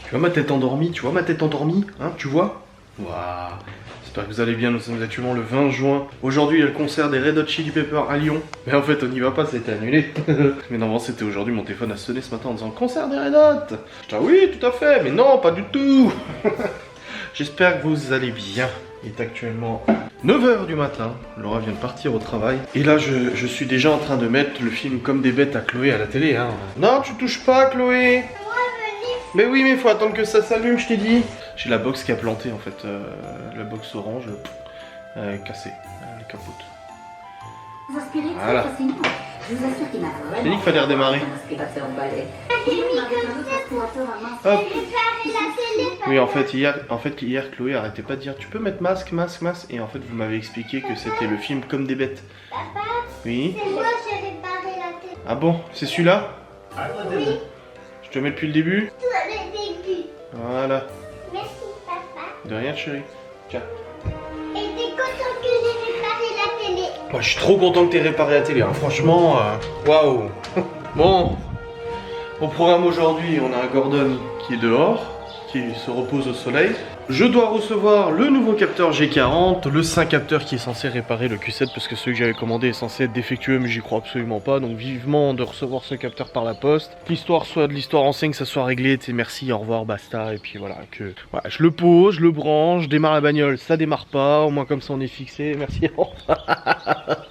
Tu vois ma tête endormie, tu vois ma tête endormie, hein, tu vois? Waouh. J'espère que vous allez bien, nous sommes actuellement le 20 juin. Aujourd'hui il y a le concert des Red Hot Chili Peppers à Lyon. Mais en fait on n'y va pas, c'était annulé. Mais normalement c'était aujourd'hui, mon téléphone a sonné ce matin en disant concert des Red Hot. Je dis ah oui tout à fait, mais non pas du tout. J'espère que vous allez bien. Il est actuellement 9 h du matin, Laura vient de partir au travail. Et là je suis déjà en train de mettre le film Comme des bêtes à Chloé à la télé. Hein. Non tu touches pas Chloé. Mais oui mais il faut attendre que ça s'allume, je t'ai dit. J'ai la box qui a planté en fait, la box orange cassée, elle est capote. Vous inspirez très Voilà. facilement. Je vous assure qu'il n'a vraiment J'ai dit qu'il fallait redémarrer. Hop. Oui en fait hier Chloé arrêtait pas de dire tu peux mettre masque, masque, masque. Et en fait vous m'avez expliqué que c'était le film Comme des bêtes. Papa, Oui. c'est moi qui ai réparé la télé. Ah bon, c'est celui-là? Oui, Je te mets depuis le début? tout le début. Voilà. Merci papa. De rien chérie. Tiens. Et t'es content que j'ai réparé la télé? Moi je suis trop content que t'aies réparé la télé, hein. Franchement, waouh. Bon, au programme aujourd'hui, on a un Gordon qui est dehors, qui se repose au soleil. Je dois recevoir le nouveau capteur G40, le 5 capteur qui est censé réparer le Q7 parce que celui que j'avais commandé est censé être défectueux mais j'y crois absolument pas, donc vivement de recevoir ce capteur par la poste. L'histoire soit de l'histoire enseigne, que ça soit réglé, tu sais, merci, au revoir, basta, et puis voilà, que voilà, je le pose, je le branche, je démarre la bagnole, ça démarre pas, au moins comme ça on est fixé, merci, au revoir.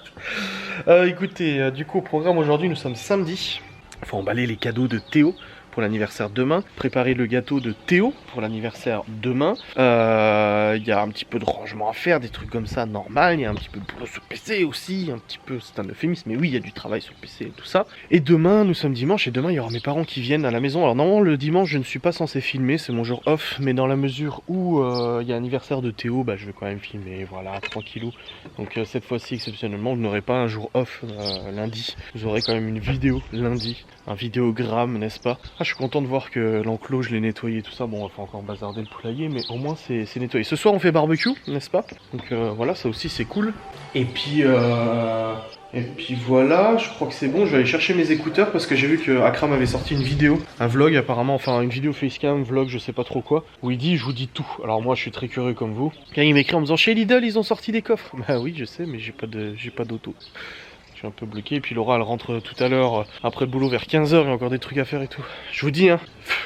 Écoutez, du coup au programme aujourd'hui nous sommes samedi, il faut emballer les cadeaux de Théo pour l'anniversaire demain, préparer le gâteau de Théo pour l'anniversaire demain. Il y a un petit peu de rangement à faire, des trucs comme ça, normal. Il y a un petit peu de boulot sur le PC aussi, un petit peu, c'est un euphémisme, mais oui, il y a du travail sur le PC et tout ça. Et demain, nous sommes dimanche, et demain, il y aura mes parents qui viennent à la maison. Alors normalement, le dimanche, je ne suis pas censé filmer, c'est mon jour off, mais dans la mesure où il y a l'anniversaire de Théo, bah, je vais quand même filmer, voilà, tranquillou. Donc cette fois-ci, exceptionnellement, vous n'aurez pas un jour off lundi. Vous aurez quand même une vidéo lundi, un vidéogramme, n'est-ce pas? Ah, je suis content de voir que l'enclos, je l'ai nettoyé, tout ça. Bon, on va encore bazarder le poulailler, mais au moins c'est nettoyé. Ce soir, on fait barbecue, n'est-ce pas? Donc voilà, ça aussi c'est cool. Et puis voilà, je crois que c'est bon. Je vais aller chercher mes écouteurs parce que j'ai vu que Akram avait sorti une vidéo, un vlog apparemment, enfin une vidéo facecam, vlog, je sais pas trop quoi, où il dit je vous dis tout. Alors moi, je suis très curieux comme vous. Quand il m'écrit en me disant chez Lidl, ils ont sorti des coffres. Bah oui, je sais, mais j'ai pas d'auto. Je suis un peu bloqué, et puis Laura elle rentre tout à l'heure après le boulot vers 15 h, il y a encore des trucs à faire et tout. Je vous dis hein,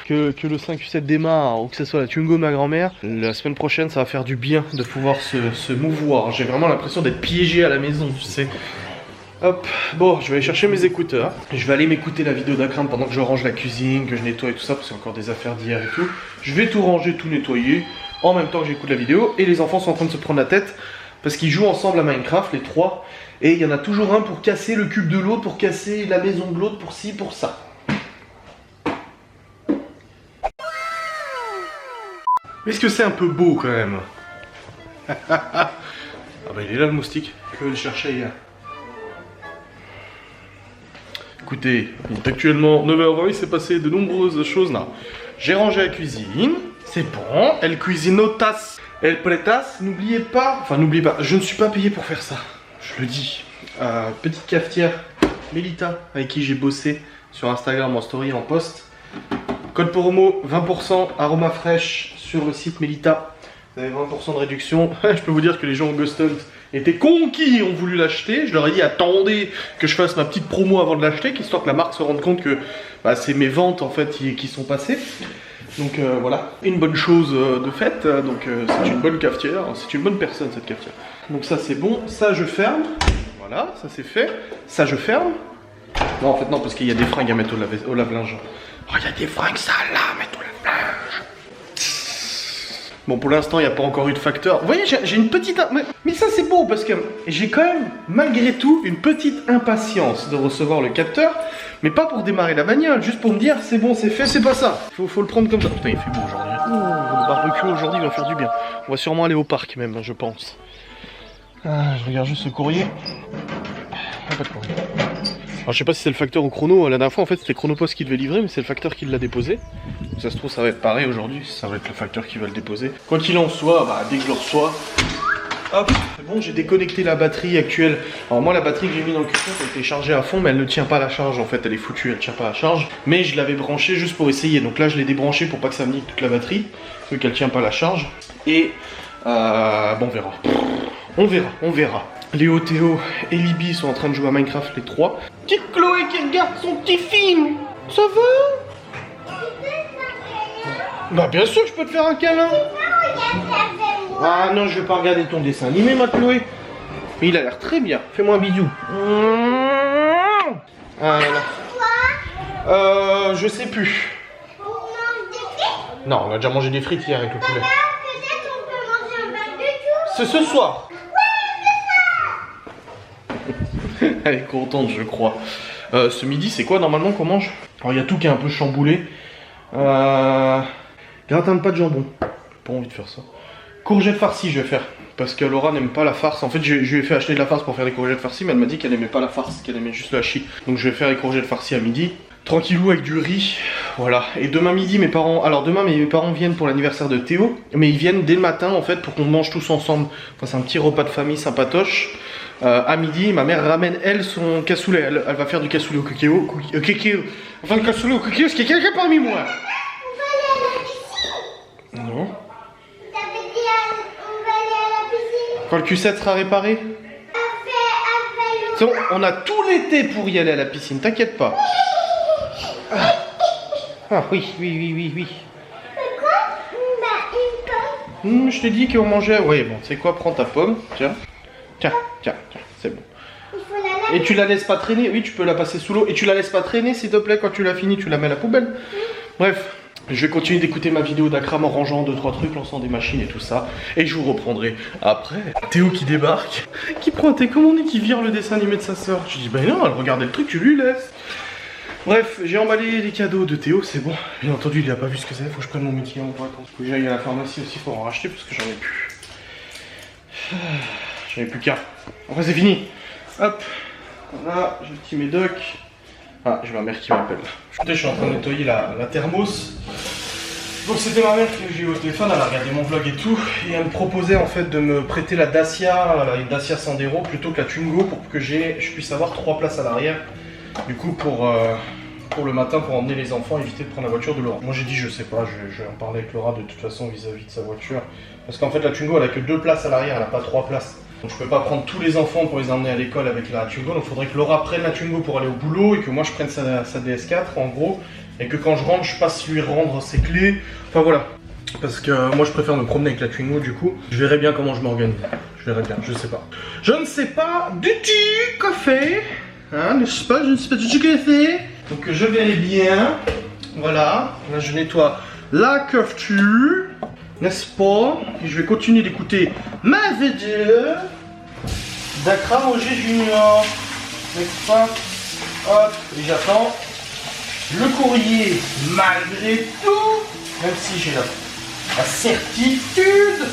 que le 5Q7 démarre, ou que ce soit la Twingo de ma grand-mère, la semaine prochaine ça va faire du bien de pouvoir se mouvoir. J'ai vraiment l'impression d'être piégé à la maison, tu sais. Hop, bon, je vais aller chercher mes écouteurs. Je vais aller m'écouter la vidéo d'Akram pendant que je range la cuisine, que je nettoie et tout ça, parce qu'il y a encore des affaires d'hier et tout. Je vais tout ranger, tout nettoyer, en même temps que j'écoute la vidéo, et les enfants sont en train de se prendre la tête, parce qu'ils jouent ensemble à Minecraft, les trois. Et il y en a toujours un pour casser le cube de l'autre, pour casser la maison de l'autre, pour ci, pour ça. Est-ce que c'est un peu beau quand même? Ah bah il est là le moustique, je vais le chercher hier. Écoutez, il est actuellement 9 h 20, il s'est passé de nombreuses choses là. J'ai rangé la cuisine, c'est bon, elle cuisine aux tasses, elle prétasse, n'oubliez pas, je ne suis pas payé pour faire ça. Je le dis, petite cafetière Melita avec qui j'ai bossé sur Instagram en story en post. Code promo 20% aroma fraîche sur le site Melita. Vous avez 20% de réduction. Je peux vous dire que les gens au Ghost Hunt étaient conquis, ont voulu l'acheter. Je leur ai dit attendez que je fasse ma petite promo avant de l'acheter, histoire que la marque se rende compte que bah, c'est mes ventes en fait qui sont passées. Donc voilà, une bonne chose de fait, donc c'est une bonne cafetière, c'est une bonne personne cette cafetière. Donc ça c'est bon, ça je ferme, voilà, ça c'est fait, ça je ferme. Non en fait non, parce qu'il y a des fringues à mettre au lave-linge. Oh il y a des fringues sales là à mettre au lave-linge. Bon pour l'instant il n'y a pas encore eu de facteur. Vous voyez j'ai une petite... Mais ça c'est beau parce que j'ai quand même malgré tout une petite impatience de recevoir le capteur. Mais pas pour démarrer la bagnole, juste pour me dire c'est bon, c'est fait, c'est pas ça. Faut le prendre comme ça. Putain, il fait beau aujourd'hui. Le barbecue aujourd'hui va faire du bien. On va sûrement aller au parc même, je pense. Ah, je regarde juste ce courrier. Ah, pas de courrier. Alors je sais pas si c'est le facteur ou chrono. La dernière fois en fait c'était Chronopost qui devait livrer, mais c'est le facteur qui l'a déposé. Donc, ça se trouve ça va être pareil aujourd'hui, ça va être le facteur qui va le déposer. Quoi qu'il en soit, bah, dès que je le reçois, Hop, c'est bon, j'ai déconnecté la batterie actuelle. Alors moi la batterie que j'ai mis dans le curseur elle était chargée à fond mais elle ne tient pas à la charge en fait, elle est foutue, elle tient pas à la charge. Mais je l'avais branchée juste pour essayer, donc là je l'ai débranchée pour pas que ça me nique toute la batterie, vu qu'elle tient pas à la charge. Et bon on verra. On verra. Léo, Théo et Libby sont en train de jouer à Minecraft les trois. Petite Chloé qui regarde son petit film. Ça va? Bah bien sûr que je peux te faire un câlin. Ah non, je vais pas regarder ton dessin animé, ma Chloé. Mais il a l'air très bien. Fais-moi un bisou. Ah là. Je sais plus. On mange des frites? Non, on a déjà mangé des frites hier avec le poulet. Peut-être on peut manger un burger tout. C'est ce soir. Elle est contente, je crois. Ce midi, c'est quoi normalement qu'on mange? Alors, il y a tout qui est un peu chamboulé. Gratin de pâte de jambon. Pas envie de faire ça. Courgettes farcies, je vais faire. Parce que Laura n'aime pas la farce. En fait, je lui ai fait acheter de la farce pour faire des courgettes farcies, mais elle m'a dit qu'elle aimait pas la farce, qu'elle aimait juste le hachis. Donc, je vais faire les courgettes farcies à midi. Tranquillou avec du riz. Voilà. Et demain midi, mes parents. Alors, demain, mes parents viennent pour l'anniversaire de Théo. Mais ils viennent dès le matin, en fait, pour qu'on mange tous ensemble. Enfin, c'est un petit repas de famille sympatoche. À midi, ma mère ramène elle son cassoulet. Elle va faire du cassoulet au cookie. Enfin, le cassoulet au cookie, est-ce qu'il y a quelqu'un parmi moi? On va aller à la piscine. Non. T'avais dit on va aller à la piscine. Quand le Q7 sera réparé? Après C'est bon, on a tout l'été pour y aller à la piscine, t'inquiète pas. Ah oui. Quoi? Bah, une pomme. Je t'ai dit qu'on mangeait. Oui, bon, tu sais quoi, prends ta pomme. Tiens, c'est bon. Il faut la laver. Et tu la laisses pas traîner. Oui, tu peux la passer sous l'eau. Et tu la laisses pas traîner, s'il te plaît, quand tu l'as fini, tu la mets à la poubelle. Bref. Je vais continuer d'écouter ma vidéo d'Akram en rangeant 2-3 trucs, lançant des machines et tout ça. Et je vous reprendrai après. Théo qui débarque, qui prend un télécommande et qui vire le dessin animé de sa soeur. Je dis, bah non, elle regardait le truc, tu lui laisses. Bref, j'ai emballé les cadeaux de Théo, c'est bon. Bien entendu, il a pas vu ce que c'est, faut que je prenne mon médicament pour vacances. Faut que j'aille à la pharmacie aussi pour en racheter parce que j'en ai plus. J'en ai plus qu'un. Après, c'est fini. Hop, voilà, j'ai le petit médoc. Ah, j'ai ma mère qui m'appelle. Écoutez, je suis en train de nettoyer la thermos. Donc c'était ma mère que j'ai eu au téléphone, elle a regardé mon vlog et tout, et elle me proposait en fait de me prêter la Dacia, une Dacia Sandero plutôt que la Twingo pour que je puisse avoir 3 places à l'arrière. Du coup pour le matin pour emmener les enfants, éviter de prendre la voiture de Laura. Moi j'ai dit je sais pas, je vais en parler avec Laura de toute façon vis-à-vis de sa voiture. Parce qu'en fait la Twingo elle a que 2 places à l'arrière, elle a pas 3 places. Donc je peux pas prendre tous les enfants pour les emmener à l'école avec la Twingo, donc il faudrait que Laura prenne la Twingo pour aller au boulot et que moi je prenne sa DS4 en gros. Et que quand je rentre, je passe lui rendre ses clés. Enfin voilà. Parce que moi je préfère me promener avec la Twingo du coup. Je verrai bien comment je m'organise. Je verrai bien, je sais pas. Je ne sais pas du tout quoi faire. Hein, n'est-ce pas? Je ne sais pas du tout quoi faire. Donc je verrai bien. Voilà. Là je nettoie la couverture. N'est-ce pas? Et je vais continuer d'écouter ma vidéo d'Akram Auger Junior. N'est-ce pas? Hop. Et j'attends le courrier, malgré tout, même si j'ai la certitude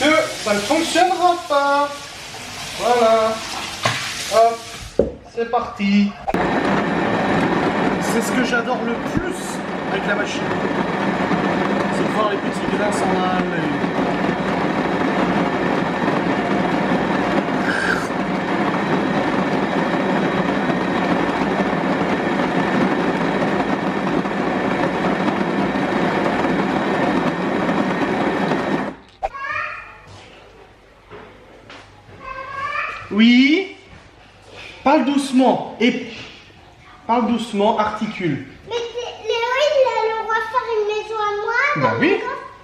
que ça ne fonctionnera pas. Voilà. Hop, c'est parti. C'est ce que j'adore le plus avec la machine. C'est de voir les petits grains s'en aller. Oui. Parle doucement et parle doucement, articule. Mais Léo, il a le droit de faire une maison à moi. Bah oui.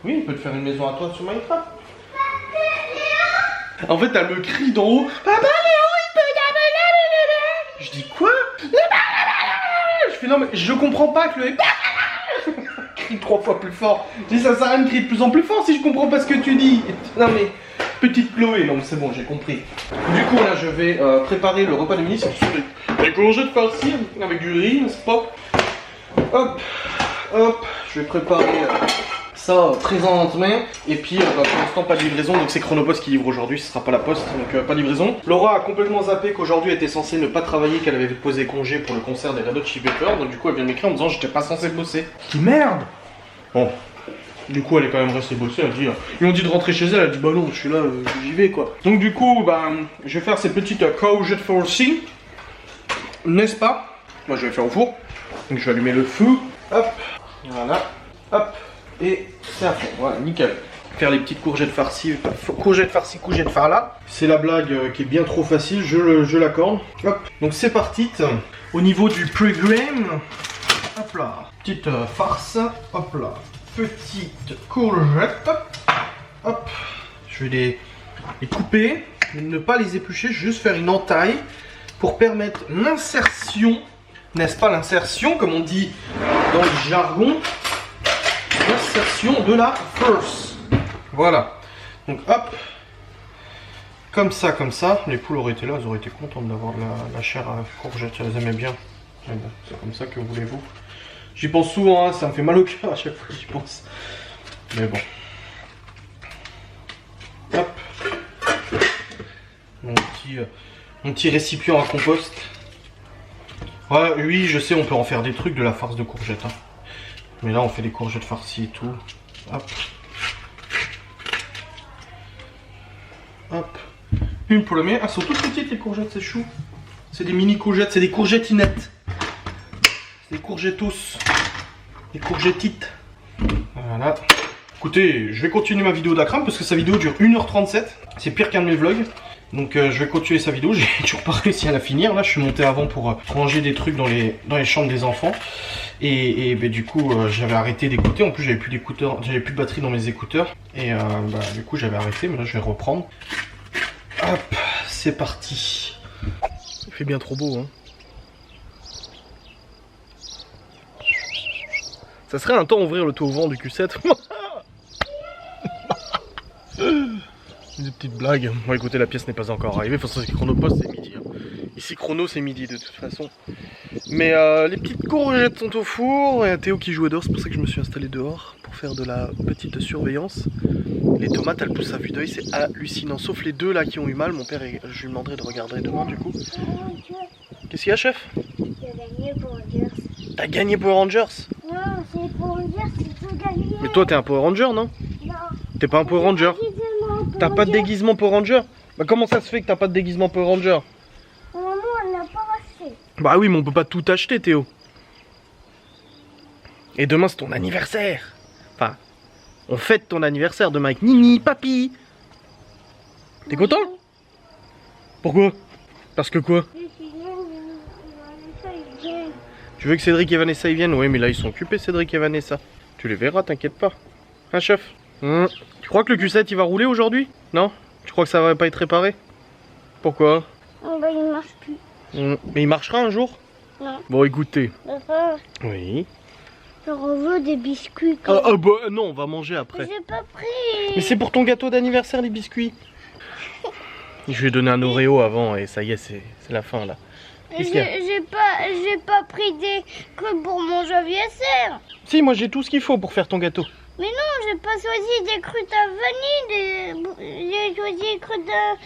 Oui, il peut te faire une maison à toi sur Minecraft. En fait, elle me crie d'en haut. Papa Léo, il peut y. Je dis quoi? Je fais non mais je comprends pas que le crie 3 fois plus fort. Je dis ça sert à rien de crier de plus en plus fort si je comprends pas ce que tu dis. Non mais petite Chloé, non c'est bon, j'ai compris. Du coup là je vais préparer le repas de midi, c'est des courgettes farcies avec du riz, n'est-ce pas? Hop, hop, je vais préparer ça présentement. Et puis pour l'instant pas de livraison, donc c'est Chronopost qui livre aujourd'hui, ce sera pas la poste, donc pas de livraison. Laura a complètement zappé qu'aujourd'hui elle était censée ne pas travailler, qu'elle avait posé congé pour le concert des Red Hot Chili Peppers, donc du coup elle vient de m'écrire en me disant j'étais pas censé bosser. Je dis merde. Bon, Du coup, elle est quand même restée bosser. Elle dit, ils m'ont dit de rentrer chez elle. Elle dit, bah non, je suis là, j'y vais quoi. Donc, du coup, bah, je vais faire ces petites courgettes farcies. N'est-ce pas? Moi, je vais faire au four. Donc, je vais allumer le feu. Hop, voilà. Hop, et c'est à fond. Voilà, nickel. Faire les petites courgettes farcies. Courgettes farcies, courgettes farla. C'est la blague qui est bien trop facile, je l'accorde. Hop, donc c'est parti. Au niveau du programme, hop là, petite farce, hop là, petite courgette, hop, je vais les couper, mais ne pas les éplucher, juste faire une entaille pour permettre l'insertion, n'est-ce pas l'insertion, comme on dit dans le jargon, l'insertion de la farce. Voilà, donc hop, comme ça, les poules auraient été là, elles auraient été contentes d'avoir la chair à courgette, elles aimaient bien. Mais bon, c'est comme ça que voulez-vous. J'y pense souvent, hein, ça me fait mal au cœur à chaque fois que j'y pense. Mais bon. Hop. Mon petit récipient à compost. Ouais, oui, je sais, on peut en faire des trucs de la farce de courgette. Hein. Mais là, on fait des courgettes farcies et tout. Hop. Hop. Une pour le mien. Ah, elles sont toutes petites les courgettes, c'est chou. C'est des mini courgettes, c'est des courgettinettes. C'est des courgettos. Des courgettites. Voilà. Écoutez, je vais continuer ma vidéo d'Akram parce que sa vidéo dure 1h37. C'est pire qu'un de mes vlogs. Donc je vais continuer sa vidéo. J'ai toujours pas réussi à la finir. Là, je suis monté avant pour ranger des trucs dans les chambres des enfants. Et ben, du coup, j'avais arrêté d'écouter. En plus, j'avais plus d'écouteurs, j'avais plus de batterie dans mes écouteurs. Et bah, du coup, j'avais arrêté. Mais là, je vais reprendre. Hop, c'est parti. Il fait bien trop beau, hein. Ça serait un temps ouvrir le taux au vent du Q7. Des petites blagues. Bon, écoutez, la pièce n'est pas encore arrivée. Enfin, c'est Chronopost, c'est midi. Hein. Ici, Chrono, c'est midi de toute façon. Mais les petites courgettes sont au four. Et Théo qui jouait dehors, c'est pour ça que je me suis installé dehors pour faire de la petite surveillance. Les tomates, elles poussent à vue d'œil, c'est hallucinant. Sauf les deux là qui ont eu mal. Mon père, je lui demanderai de regarder demain du coup. Qu'est-ce qu'il y a, chef? J'ai gagné pour Rangers. T'as gagné Power Rangers? Non, c'est pour Rangers, c'est tout gagné. Mais toi, t'es un Power Ranger, non? Non. T'es pas un Power Ranger? T'as pas de déguisement Power Ranger? Bah comment ça se fait que t'as pas de déguisement Power Ranger? Maman, elle l'a pas acheté. Bah oui, mais on peut pas tout acheter, Théo. Et demain, c'est ton anniversaire. Enfin, on fête ton anniversaire demain avec Nini, Papy. T'es content? Pourquoi? Parce que quoi? Tu veux que Cédric et Vanessa y viennent? Oui, mais là, ils sont occupés, Cédric et Vanessa. Tu les verras, t'inquiète pas. Hein, chef? Tu crois que le Q7, il va rouler aujourd'hui? Non? Tu crois que ça va pas être réparé? Pourquoi? Oh, bah, il marche plus. Mais il marchera un jour? Non. Bon, écoutez. Papa, Oui. je veux des biscuits. Ah bah non, on va manger après. J'ai pas pris. Mais c'est pour ton gâteau d'anniversaire, les biscuits. Je lui ai donné un Oreo avant et ça y est, c'est la fin là. Qu'est-ce qu'il y a? J'ai pas pris des trucs pour mon anniversaire. Si, moi j'ai tout ce qu'il faut pour faire ton gâteau. Mais non, j'ai pas choisi des croûtes à vanille, j'ai choisi des croûtes à...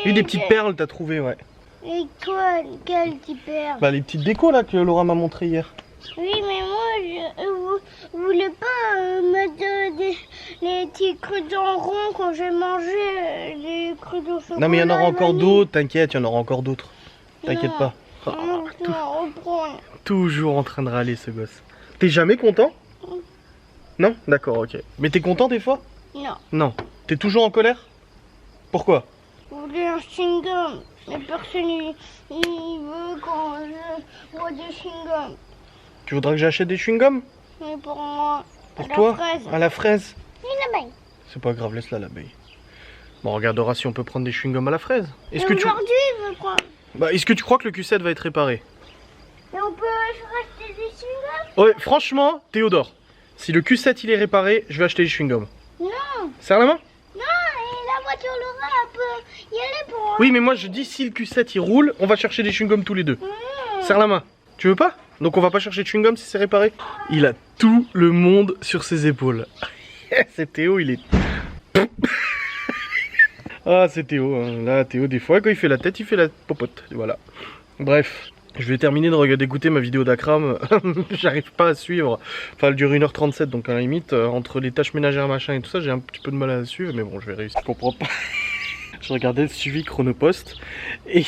Oui, des petites perles, t'as trouvé, ouais. Et quoi? Quelle petite perle? Bah les petites décos là que Laura m'a montré hier. Oui, mais moi, je voulais pas mettre les petits croûtes en rond quand j'ai mangé les croûtes au chocolat. Non mais il y en aura et encore vanille. d'autres, t'inquiète, il y en aura encore d'autres. T'inquiète Non. pas. Non, reprends. Toujours en train de râler ce gosse. T'es jamais content? Non? D'accord, ok. Mais t'es content des fois? Non. Non. T'es toujours en colère? Pourquoi? Je voulais un chewing-gum, mais personne il veut quand je vois des chewing-gums. Tu voudrais que j'achète des chewing-gums? Mais pour moi, Pour à la toi? fraise. À la fraise? Une abeille. C'est pas grave, laisse-la l'abeille. Bon, on regardera si on peut prendre des chewing-gums à la fraise. Et aujourd'hui, il veut quoi? Bah, est-ce que tu crois que le Q7 va être réparé? Et on peut acheter des chewing-gums? Ouais, franchement, Théodore, si le Q7 il est réparé, je vais acheter des chewing-gums. Non. Serre la main? Non, et la voiture Laura, elle peut y aller pour... Oui, mais moi je dis si le Q7 il roule, on va chercher des chewing-gums tous les deux. Serre la main. Tu veux pas? Donc on va pas chercher de chewing-gum si c'est réparé? Il a tout le monde sur ses épaules. C'est Théo, il est... Ah, c'est Théo. Hein. Là, Théo, des fois, quand il fait la tête, il fait la popote. Voilà. Bref. Je vais terminer de regarder d'écouter ma vidéo d'Akram. J'arrive pas à suivre. Enfin, elle dure 1h37, donc à la limite, entre les tâches ménagères machin et tout ça, j'ai un petit peu de mal à suivre, mais bon, je vais réussir. Je comprends pas. Je regardais le suivi Chronopost et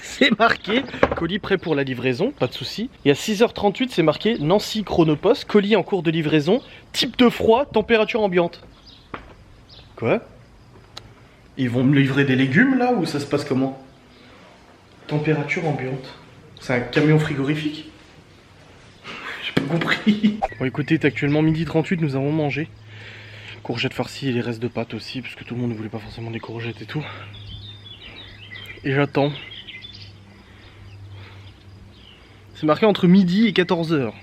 c'est marqué colis prêt pour la livraison, pas de souci. Et à 6h38, c'est marqué Nancy Chronopost, colis en cours de livraison, type de froid, température ambiante. Quoi? Ils vont me livrer des légumes là ou ça se passe comment? Température ambiante. C'est un camion frigorifique? J'ai pas compris. Bon écoutez, c'est actuellement 12h38, nous avons mangé. Courgettes farcies et les restes de pâtes aussi, parce que tout le monde ne voulait pas forcément des courgettes et tout. Et j'attends. C'est marqué entre midi et 14h.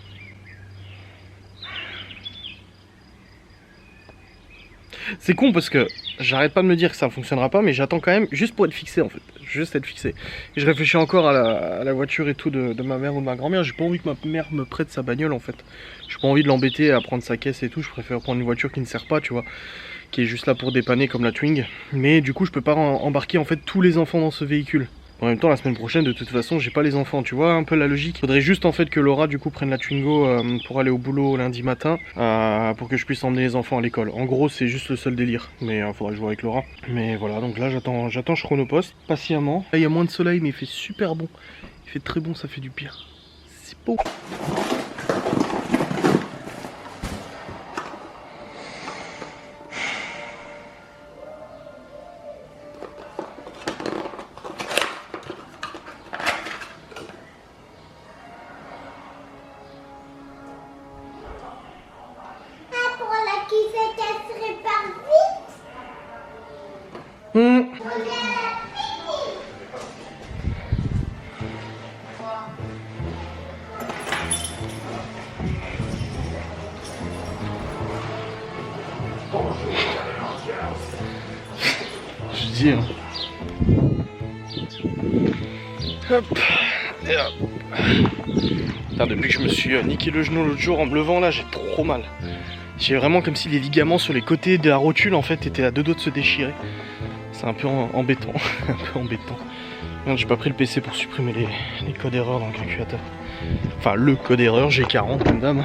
C'est con parce que j'arrête pas de me dire que ça ne fonctionnera pas, mais j'attends quand même juste pour être fixé en fait. Juste être fixé. Et je réfléchis encore à la voiture et tout de ma mère ou de ma grand-mère. J'ai pas envie que ma mère me prête sa bagnole en fait. J'ai pas envie de l'embêter à prendre sa caisse et tout. Je préfère prendre une voiture qui ne sert pas, tu vois. Qui est juste là pour dépanner comme la Twingo. Mais du coup, je peux pas embarquer en fait tous les enfants dans ce véhicule. En même temps, la semaine prochaine, de toute façon, j'ai pas les enfants, tu vois un peu la logique. Faudrait juste en fait que Laura, du coup, prenne la Twingo pour aller au boulot lundi matin, pour que je puisse emmener les enfants à l'école. En gros, c'est juste le seul délire, mais faudrait que je vois avec Laura. Mais voilà, donc là, j'attends Chronopost, patiemment. Là, il y a moins de soleil, mais il fait super bon. Il fait très bon, ça fait du pire. C'est beau. Je dis hein. Hop. Et hop. Putain, depuis que je me suis niqué le genou l'autre jour en me levant là, j'ai trop mal. J'ai vraiment comme si les ligaments sur les côtés de la rotule en fait étaient à deux doigts de se déchirer. C'est un peu embêtant. Un peu embêtant. J'ai pas pris le PC pour supprimer les codes erreurs dans le calculateur. Enfin le code erreur G40 comme dame.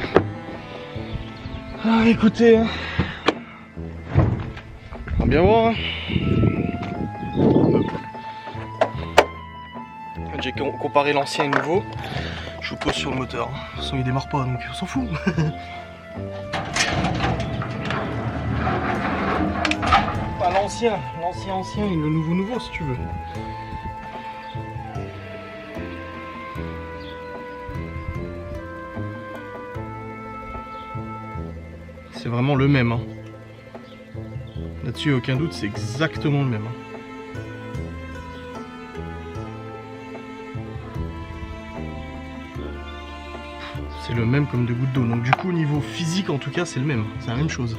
Ah écoutez. On va bien voir. Hein. J'ai comparé l'ancien et le nouveau. Je vous pose sur le moteur. De toute façon il démarre pas donc on s'en fout. Pas l'ancien et le nouveau si tu veux. C'est vraiment le même. Hein. Là-dessus, aucun doute, c'est exactement le même. Hein. C'est le même comme deux gouttes d'eau. Donc du coup, au niveau physique, en tout cas, c'est le même. C'est la même chose.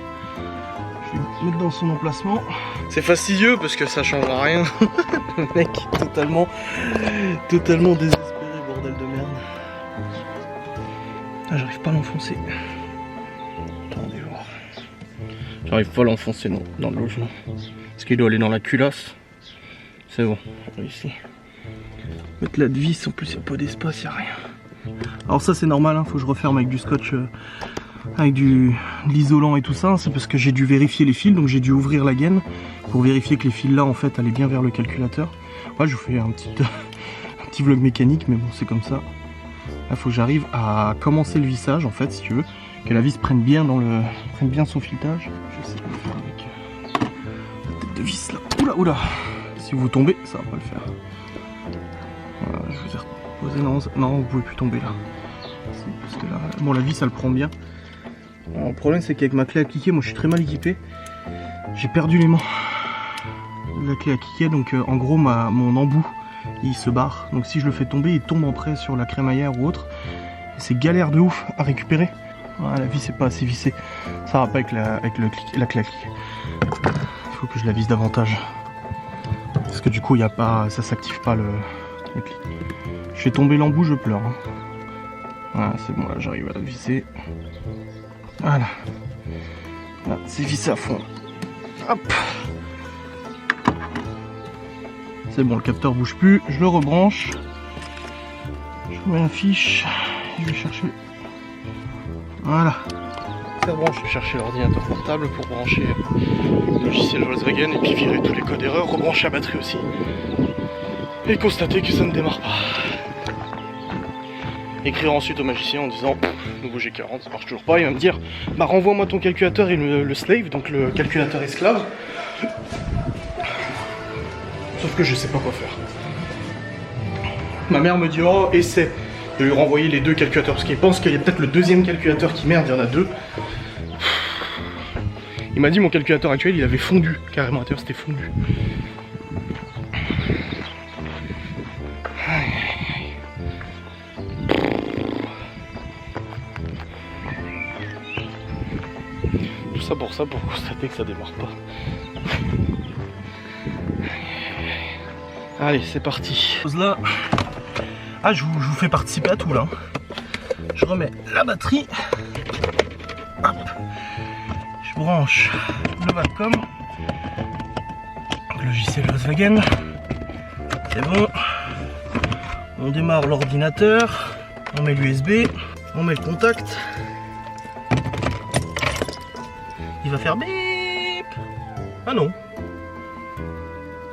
Je vais le mettre dans son emplacement. C'est fastidieux parce que ça change rien. Le mec, totalement désespéré, bordel de merde. Ah, j'arrive pas à l'enfoncer. Attendez voir. J'arrive pas à l'enfoncer dans le logement. Est-ce qu'il doit aller dans la culasse? C'est bon, on va ici. Mettre la vis, en plus il n'y a pas d'espace, il n'y a rien. Alors ça c'est normal, hein, faut que je referme avec du scotch, avec de l'isolant et tout ça. C'est parce que j'ai dû vérifier les fils, donc j'ai dû ouvrir la gaine pour vérifier que les fils là en fait allaient bien vers le calculateur. Ouais, je vous fais un petit vlog mécanique, mais bon c'est comme ça. Là faut que j'arrive à commencer le vissage en fait, si tu veux. Que la vis prenne bien son filetage. Je sais pas le faire avec la tête de vis là. Oula, oula. Si vous tombez, ça va pas le faire. Voilà, je vous ai reposé. Non, vous pouvez plus tomber là. Parce que là, bon, la vis, elle prend bien. Alors, le problème, c'est qu'avec ma clé à cliquer, moi, je suis très mal équipé. J'ai perdu les mains. La clé à cliquer, donc en gros, mon embout, il se barre. Donc si je le fais tomber, il tombe après sur la crémaillère ou autre. C'est galère de ouf à récupérer. Ah, la vis n'est pas assez vissée. Ça va pas avec la clé à cliquer. Il faut que je la visse davantage. Parce que du coup, ça s'active pas le clic. Je fais tomber l'embout, je pleure. Hein. Voilà, c'est bon, là j'arrive à la visser. Voilà. Là, c'est vissé à fond. Hop. C'est bon, le capteur bouge plus. Je le rebranche. Je mets un fiche. Je vais chercher. Voilà. Je vais chercher l'ordinateur portable pour brancher le logiciel Volkswagen et puis virer tous les codes erreurs, rebrancher la batterie aussi. Et constater que ça ne démarre pas. Écrire ensuite au magicien en disant nouveau G40, ça marche toujours pas. Il va me dire bah renvoie-moi ton calculateur et le slave, donc le calculateur esclave. Sauf que je sais pas quoi faire. Ma mère me dit oh essaie de lui renvoyer les deux calculateurs parce qu'il pense qu'il y a peut-être le deuxième calculateur qui merde, il y en a deux. Il m'a dit mon calculateur actuel il avait fondu carrément à l'intérieur, c'était fondu. Tout ça pour constater que ça démarre pas. Allez, c'est parti. Là. Ah, je vous fais participer à tout là. Je remets la batterie. Hop. Je branche le Wacom. Le logiciel Volkswagen. C'est bon. On démarre l'ordinateur. On met l'USB. On met le contact. Il va faire bip. Ah non.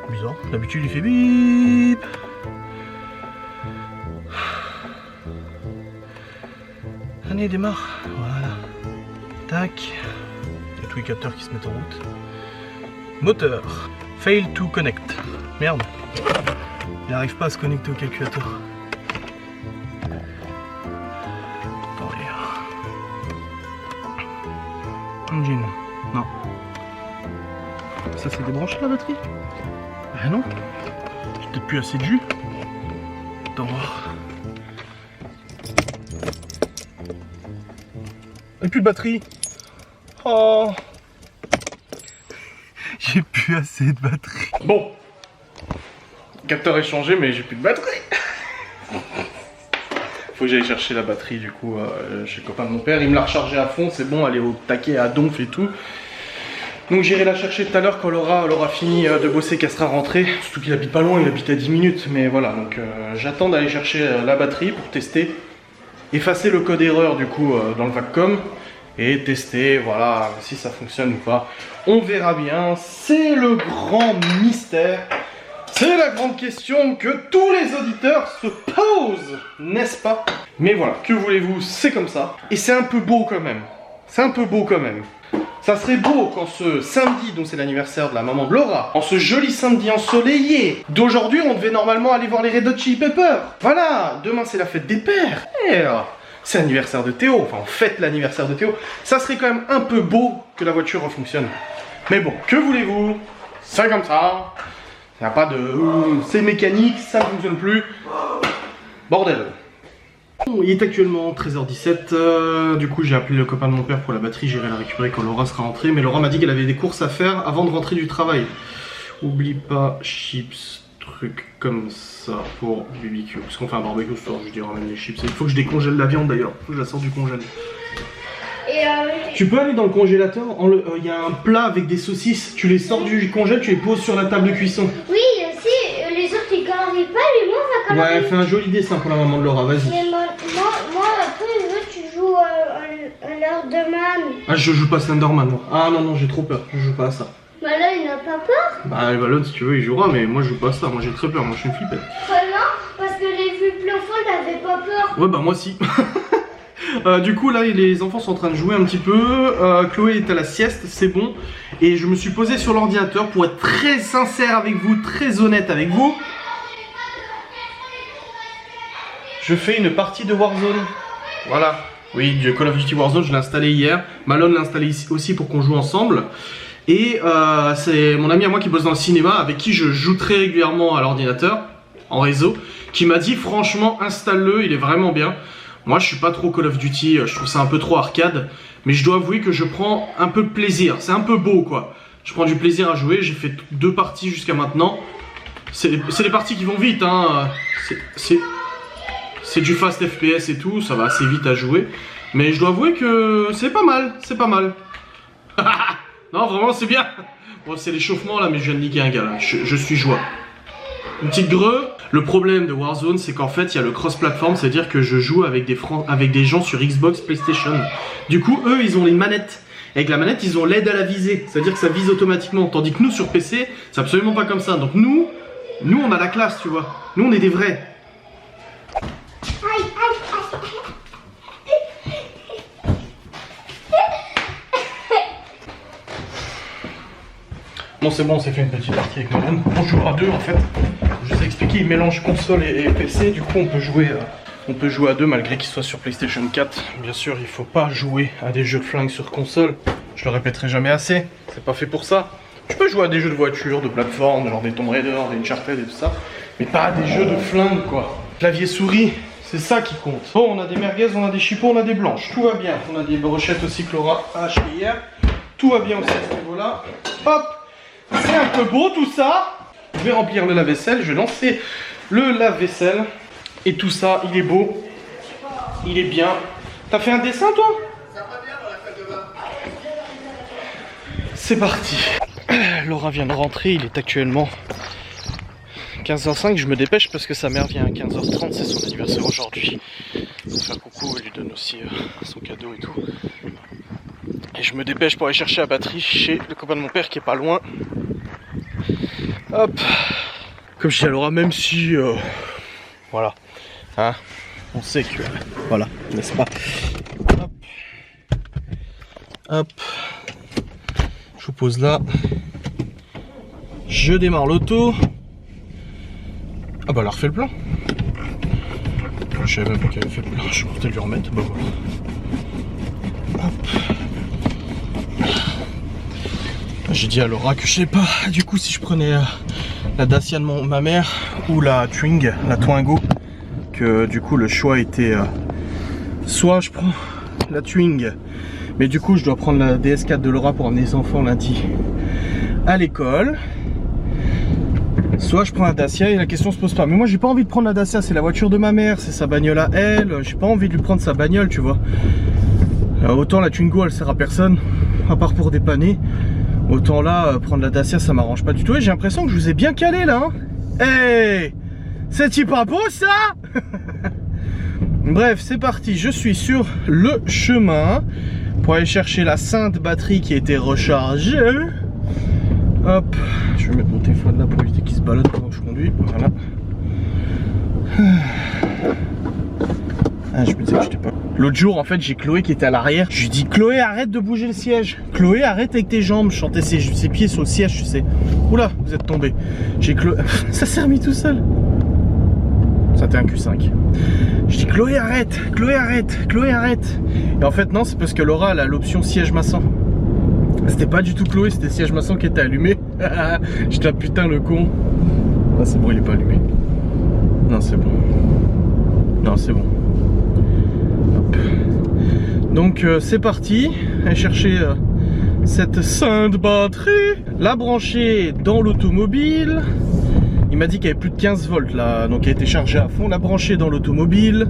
Bizarre. D'habitude il fait bip. Allez, démarre. Voilà. Tac. Il y a tous les capteurs qui se mettent en route. Moteur. Fail to connect. Merde. Il n'arrive pas à se connecter au calculateur. Attendez. Engine. Non. Ça c'est débranché la batterie? Ah non. J'ai peut-être plus assez de jus. Attends voir. Et plus de batterie. Oh. J'ai plus assez de batterie. Bon. Le capteur est changé mais j'ai plus de batterie. Faut que j'aille chercher la batterie du coup chez le copain de mon père. Il me l'a rechargé à fond, c'est bon, elle est au taquet à donf et tout. Donc j'irai la chercher tout à l'heure quand Laura aura fini de bosser, qu'elle sera rentrée. Surtout qu'il habite pas loin, il habite à 10 minutes. Mais voilà, donc j'attends d'aller chercher la batterie pour tester. Effacer le code erreur du coup dans le Wacom. Et tester, voilà, si ça fonctionne ou pas. On verra bien, c'est le grand mystère. C'est la grande question que tous les auditeurs se posent, n'est-ce pas? Mais voilà, que voulez-vous, c'est comme ça. Et c'est un peu beau quand même. C'est un peu beau quand même. Ça serait beau quand ce samedi, donc c'est l'anniversaire de la maman de Laura, en ce joli samedi ensoleillé d'aujourd'hui, on devait normalement aller voir les Red Hot Chili Peppers. Voilà, demain c'est la fête des pères. C'est l'anniversaire de Théo, enfin on fête l'anniversaire de Théo. Ça serait quand même un peu beau que la voiture refonctionne. Mais bon, que voulez-vous? C'est comme ça. Il n'y a pas de... c'est mécanique, ça ne fonctionne plus. Bordel. Bon, il est actuellement 13h17. Du coup, j'ai appelé le copain de mon père pour la batterie. J'irai la récupérer quand Laura sera rentrée. Mais Laura m'a dit qu'elle avait des courses à faire avant de rentrer du travail. Oublie pas chips, trucs comme ça pour BBQ. Parce qu'on fait un barbecue ce soir, je dis ramène les chips. Il faut que je décongèle la viande d'ailleurs. Il faut que je la sorte du congèle. Tu peux aller dans le congélateur, il y a un plat avec des saucisses, tu les sors du congèle, tu les poses sur la table de cuisson. Oui, si les autres ils colorient pas, mais moi on va colorier. Ouais, fais un joli dessin pour la maman de Laura, vas-y. Mais moi après je veux que tu joues Slenderman. Ah, je joue pas Slenderman moi. Ah non, j'ai trop peur, je joue pas à ça. Bah là il n'a pas peur. Bah Valon si tu veux il jouera, mais moi je joue pas à ça, moi j'ai très peur, moi je suis une flippette. Non, parce que les vues profondes t'avais pas peur. Ouais bah moi si. Du coup là les enfants sont en train de jouer un petit peu, Chloé est à la sieste, c'est bon. Et je me suis posé sur l'ordinateur pour être très sincère avec vous, très honnête avec vous. Je fais une partie de Warzone. Voilà. Oui, du Call of Duty Warzone, je l'ai installé hier. Malone l'a installé ici aussi pour qu'on joue ensemble. Et c'est mon ami à moi qui bosse dans le cinéma, avec qui je joue très régulièrement à l'ordinateur, en réseau, qui m'a dit franchement installe-le, il est vraiment bien. Moi je suis pas trop Call of Duty, je trouve ça un peu trop arcade, mais je dois avouer que je prends un peu de plaisir, c'est un peu beau quoi. Je prends du plaisir à jouer, j'ai fait 2 parties jusqu'à maintenant. C'est des parties qui vont vite, hein. C'est du fast FPS et tout, ça va assez vite à jouer. Mais je dois avouer que c'est pas mal, c'est pas mal. Non vraiment c'est bien. Bon c'est l'échauffement là, mais je viens de niquer un gars là, je suis joie. Une petite greu. Le problème de Warzone, c'est qu'en fait, il y a le cross-platform, c'est-à-dire que je joue avec des gens sur Xbox, PlayStation. Du coup, eux, ils ont les manettes. Avec la manette, ils ont l'aide à la visée, c'est-à-dire que ça vise automatiquement. Tandis que nous, sur PC, c'est absolument pas comme ça. Donc nous, on a la classe, tu vois. Nous, on est des vrais. Bon, c'est bon, on s'est fait une petite partie avec Nolan. On joue à deux en fait. Je vous ai expliqué, il mélange console et PC. Du coup, on peut jouer à deux malgré qu'il soit sur PlayStation 4. Bien sûr, il faut pas jouer à des jeux de flingue sur console. Je le répéterai jamais assez. C'est pas fait pour ça. Tu peux jouer à des jeux de voiture, de plateforme, genre des Tomb Raider, des Uncharted et tout ça. Mais pas à des jeux de flingue, quoi. Clavier souris, c'est ça qui compte. Bon, on a des merguez, on a des chipots, on a des blanches. Tout va bien. On a des brochettes aussi que Laura a acheté hier. Tout va bien aussi à ce niveau-là. Hop! C'est un peu beau tout ça. Je vais remplir le lave-vaisselle, je vais lancer le lave-vaisselle. Et tout ça, il est beau. Il est bien. T'as fait un dessin toi? Ça va bien dans la salle de bain. C'est parti. Laura vient de rentrer, il est actuellement 15h05. Je me dépêche parce que sa mère vient à 15h30, c'est son anniversaire aujourd'hui. Je vais faire coucou, elle lui donne aussi son cadeau et tout. Et je me dépêche pour aller chercher la batterie chez le copain de mon père qui est pas loin. Hop. Comme je dis à Laura, même si... voilà. Hein, on sait que... voilà, n'est-ce pas? Hop. Hop. Je vous pose là. Je démarre l'auto. Ah bah elle a refait le plein. Je savais même pas qu'elle avait fait le plein. Je vais peut-être lui remettre. Bah voilà. Hop. J'ai dit à Laura que je sais pas, du coup si je prenais la Dacia de ma mère ou la Twingo, que du coup le choix était soit je prends la Twingo, mais du coup je dois prendre la DS4 de Laura pour emmener les enfants lundi à l'école, soit je prends la Dacia et la question se pose pas. Mais moi j'ai pas envie de prendre la Dacia, c'est la voiture de ma mère, c'est sa bagnole à elle, j'ai pas envie de lui prendre sa bagnole, tu vois. Autant la Twingo elle sert à personne, à part pour dépanner. Autant là, prendre la Dacia, ça m'arrange pas du tout. Et j'ai l'impression que je vous ai bien calé là. Hey, c'est-tu pas beau ça? Bref, c'est parti. Je suis sur le chemin pour aller chercher la sainte batterie qui a été rechargée. Hop, je vais mettre mon téléphone là pour éviter qu'il se balade pendant que je conduis. Voilà. Ah, je me disais que j'étais pas... L'autre jour, en fait, j'ai Chloé qui était à l'arrière. Je lui dis, Chloé, arrête de bouger le siège. Chloé, arrête avec tes jambes. Je chantais ses pieds sur le siège, tu sais. Oula, vous êtes tombé. J'ai Chloé... Ça s'est remis tout seul. Ça t'est un Q5. Je dis, Chloé, arrête. Chloé, arrête. Chloé, arrête. Et en fait, non, c'est parce que Laura, elle a l'option siège massant. C'était pas du tout Chloé, c'était le siège massant qui était allumé. J'étais un putain le con. Ah, c'est bon, il est pas allumé. Non, c'est bon. Non, c'est bon. Donc c'est parti, aller chercher cette sainte batterie, la brancher dans l'automobile. Il m'a dit qu'il y avait plus de 15 volts là, donc elle a été chargée à fond. La brancher dans l'automobile,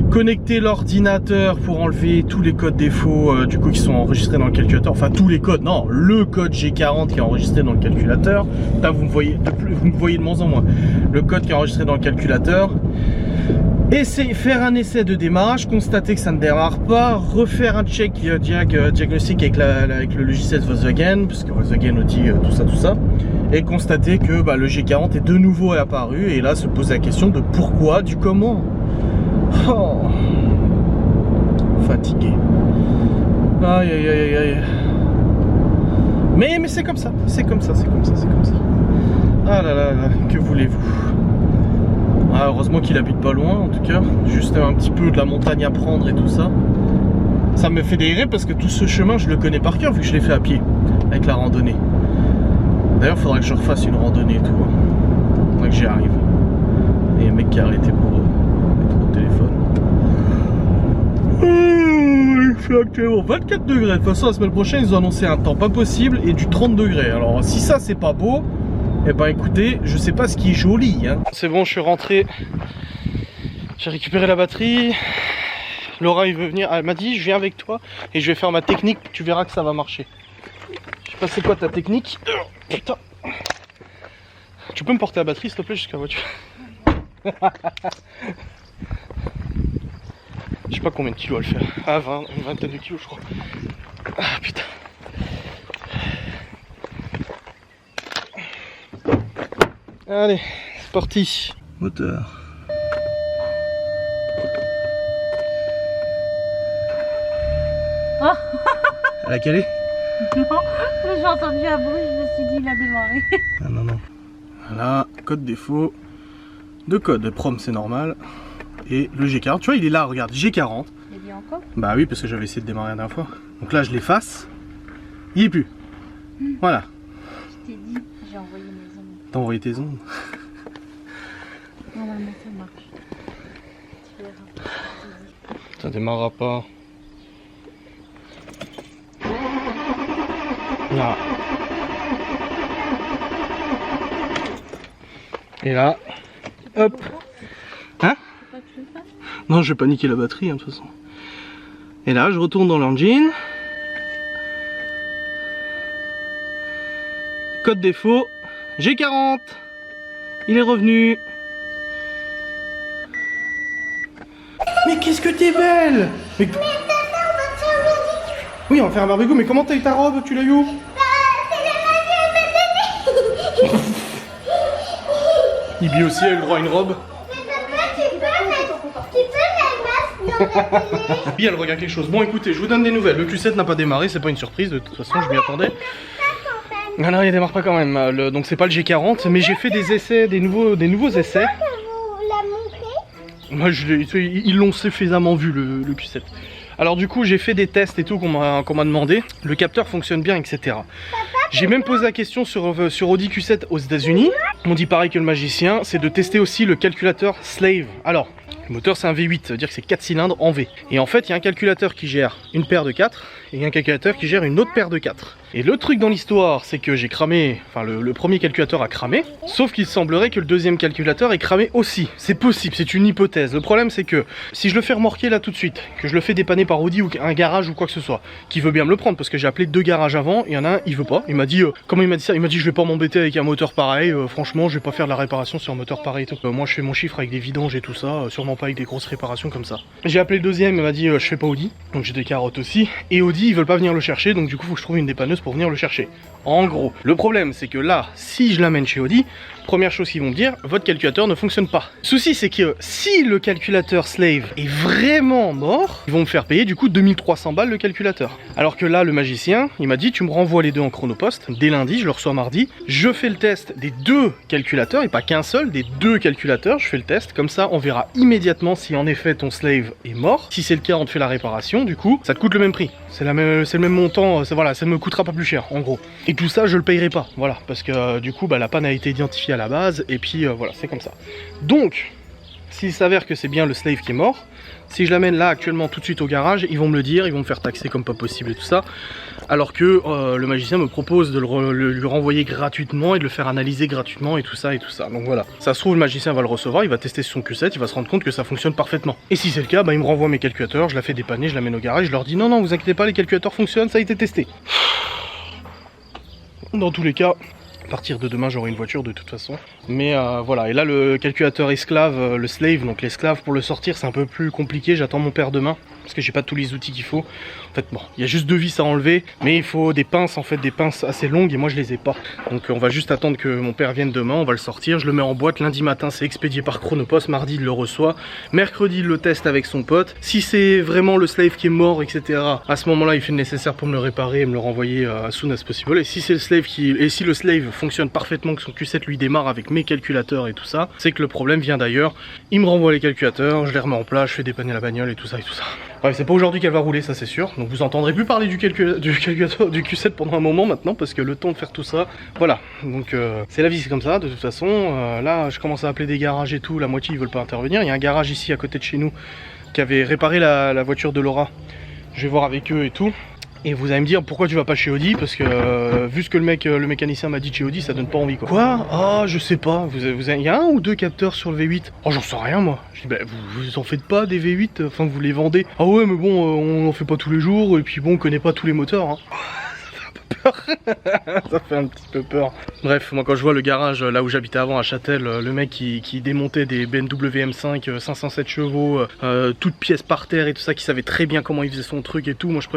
connecter l'ordinateur pour enlever tous les codes défauts du coup qui sont enregistrés dans le calculateur. Enfin tous les codes, non, le code G40 qui est enregistré dans le calculateur. Là vous me voyez de moins en moins. Le code qui est enregistré dans le calculateur. Faire un essai de démarrage, constater que ça ne démarre pas, refaire un check diagnostic avec le logiciel Volkswagen, puisque Volkswagen nous dit tout ça, et constater que le G40 est de nouveau apparu, et là se poser la question de pourquoi, du comment. Oh. Fatigué. Aïe aïe aïe aïe. Mais c'est comme ça, c'est comme ça. Ah là là là, que voulez-vous? Ah, heureusement qu'il habite pas loin en tout cas, juste un petit peu de la montagne à prendre et tout ça. Ça me fait délirer parce que tout ce chemin je le connais par cœur vu que je l'ai fait à pied avec la randonnée. D'ailleurs il faudra que je refasse une randonnée et tout. Faudra que j'y arrive. Et un mec qui a arrêté pour mettre au téléphone. Il fait actuellement 24 degrés. De toute façon la semaine prochaine ils ont annoncé un temps pas possible et du 30 degrés. Alors si ça c'est pas beau, eh ben écoutez, je sais pas ce qui est joli hein. C'est bon, je suis rentré. J'ai récupéré la batterie. Laura il veut venir, elle m'a dit je viens avec toi et je vais faire ma technique, tu verras que ça va marcher. Je sais pas c'est quoi ta technique. Putain. Tu peux me porter la batterie s'il te plaît jusqu'à la voiture? Je sais pas combien de kilos elle fait. Ah, 20, une vingtaine de kilos, je crois. Ah, putain. Allez, c'est parti. Moteur. Oh. Elle a calé? Non, j'ai entendu un bruit, je me suis dit il a démarré. Ah non, non. Voilà, code défaut. Deux codes, prom c'est normal. Et le G40, tu vois il est là, regarde, G40. Il est bien encore? Bah oui, parce que j'avais essayé de démarrer la dernière fois. Donc là je l'efface. Il est plus. Voilà. Je t'ai dit, j'ai envoyé mes ondes. T'as envoyé tes ondes? Normalement ça marche. Tu verras. Ça démarrera pas. Là. Et là, hop. Hein? Pas que je le fasse? Non, je vais pas niquer la batterie, hein, de toute façon. Et là, je retourne dans l'engine. Code défaut, G40. Il est revenu. Mais qu'est-ce que t'es belle! Mais... Oui, on va faire un barbecue, mais comment t'as eu ta robe? Tu l'as eu où? Ibi aussi a eu le droit à une robe. Ibi elle regarde quelque chose. Bon écoutez, je vous donne des nouvelles. Le Q7 n'a pas démarré, c'est pas une surprise, de toute façon je m'y attendais. Ah non, il démarre pas quand même. Donc c'est pas le G40, mais j'ai fait des essais, des nouveaux essais. Moi, ils l'ont suffisamment vu le Q7. Alors du coup j'ai fait des tests et tout qu'on m'a demandé. Le capteur fonctionne bien, etc. J'ai même posé la question sur Audi Q7 aux États-Unis. On m'ont dit pareil que le magicien, c'est de tester aussi le calculateur Slave. Alors, le moteur c'est un V8, ça veut dire que c'est 4 cylindres en V. Et en fait, il y a un calculateur qui gère une paire de 4 et un calculateur qui gère une autre paire de 4. Et le truc dans l'histoire, c'est que j'ai cramé, enfin le premier calculateur a cramé, sauf qu'il semblerait que le deuxième calculateur ait cramé aussi. C'est possible, c'est une hypothèse. Le problème c'est que si je le fais remorquer là tout de suite, que je le fais dépanner par Audi ou un garage ou quoi que ce soit, qui veut bien me le prendre, parce que j'ai appelé 2 garages avant, il y en a un, il veut pas. Il m'a dit, comment il m'a dit ça? Il m'a dit je vais pas m'embêter avec un moteur pareil, franchement je vais pas faire de la réparation sur un moteur pareil et tout. Moi je fais mon chiffre avec des vidanges et tout ça, sûrement pas avec des grosses réparations comme ça. J'ai appelé le deuxième, il m'a dit je fais pas Audi, donc j'ai des carottes aussi. Et Audi ils veulent pas venir le chercher, donc du coup faut que je trouve une dépanneuse pour venir le chercher. En gros, le problème c'est que là, si je l'amène chez Audi, première chose qu'ils vont me dire, votre calculateur ne fonctionne pas. Le souci c'est que si le calculateur Slave est vraiment mort, ils vont me faire payer du coup 2300 balles le calculateur. Alors que là, le magicien, il m'a dit tu me renvoies les deux en chronopost, dès lundi, je le reçois mardi, je fais le test des 2 calculateurs, et pas qu'un seul, des 2 calculateurs, je fais le test, comme ça on verra immédiatement si en effet ton Slave est mort. Si c'est le cas, on te fait la réparation, du coup, ça te coûte le même prix. C'est le même montant, voilà, ça ne me coûtera pas plus cher, en gros. Et tout ça, je le payerai pas, voilà, parce que du coup, la panne a été identifiée à la base, et puis voilà, c'est comme ça. Donc, s'il s'avère que c'est bien le Slave qui est mort, si je l'amène là actuellement tout de suite au garage, ils vont me le dire, ils vont me faire taxer comme pas possible et tout ça, alors que le magicien me propose de lui renvoyer gratuitement et de le faire analyser gratuitement et tout ça. Donc voilà, ça se trouve le magicien va le recevoir, il va tester sur son Q7, il va se rendre compte que ça fonctionne parfaitement. Et si c'est le cas, il me renvoie mes calculateurs, je la fais dépanner, je l'amène au garage, je leur dis non, vous inquiétez pas, les calculateurs fonctionnent, ça a été testé. Dans tous les cas, à partir de demain j'aurai une voiture de toute façon. Mais voilà, et là le calculateur esclave, le Slave, donc l'esclave, pour le sortir c'est un peu plus compliqué, j'attends mon père demain. Parce que j'ai pas tous les outils qu'il faut. En fait bon, il y a juste 2 vis à enlever, mais il faut des pinces en fait, des pinces assez longues et moi je les ai pas. Donc on va juste attendre que mon père vienne demain, on va le sortir, je le mets en boîte, lundi matin c'est expédié par Chronopost, mardi il le reçoit, mercredi il le teste avec son pote. Si c'est vraiment le Slave qui est mort, etc., à ce moment là il fait le nécessaire pour me le réparer et me le renvoyer as soon as possible. Et si c'est le Slave si le Slave fonctionne parfaitement, que son Q7 lui démarre avec mes calculateurs et tout ça, c'est que le problème vient d'ailleurs. Il me renvoie les calculateurs, je les remets en place, je fais dépanner la bagnole et tout ça. Bref, c'est pas aujourd'hui qu'elle va rouler, ça c'est sûr. Donc vous entendrez plus parler du calculateur du Q7 pendant un moment maintenant, parce que le temps de faire tout ça, voilà. Donc c'est la vie, c'est comme ça. De toute façon, là je commence à appeler des garages et tout, la moitié ils veulent pas intervenir. Il y a un garage ici à côté de chez nous qui avait réparé la voiture de Laura. Je vais voir avec eux et tout. Et vous allez me dire pourquoi tu vas pas chez Audi, parce que vu ce que le mécanicien m'a dit de chez Audi, ça donne pas envie quoi. Quoi? Ah je sais pas, il y a 1 ou 2 capteurs sur le V8. Oh j'en sais rien moi. Je dis vous en faites pas des V8, enfin vous les vendez. Ah ouais mais bon on en fait pas tous les jours, et puis bon on connaît pas tous les moteurs hein. Ça fait un peu peur. peur. Ça fait un petit peu peur. Bref, moi quand je vois le garage là où j'habitais avant à Châtel, le mec qui démontait des BMW M5 507 chevaux, toutes pièces par terre et tout ça, qui savait très bien comment il faisait son truc et tout, moi je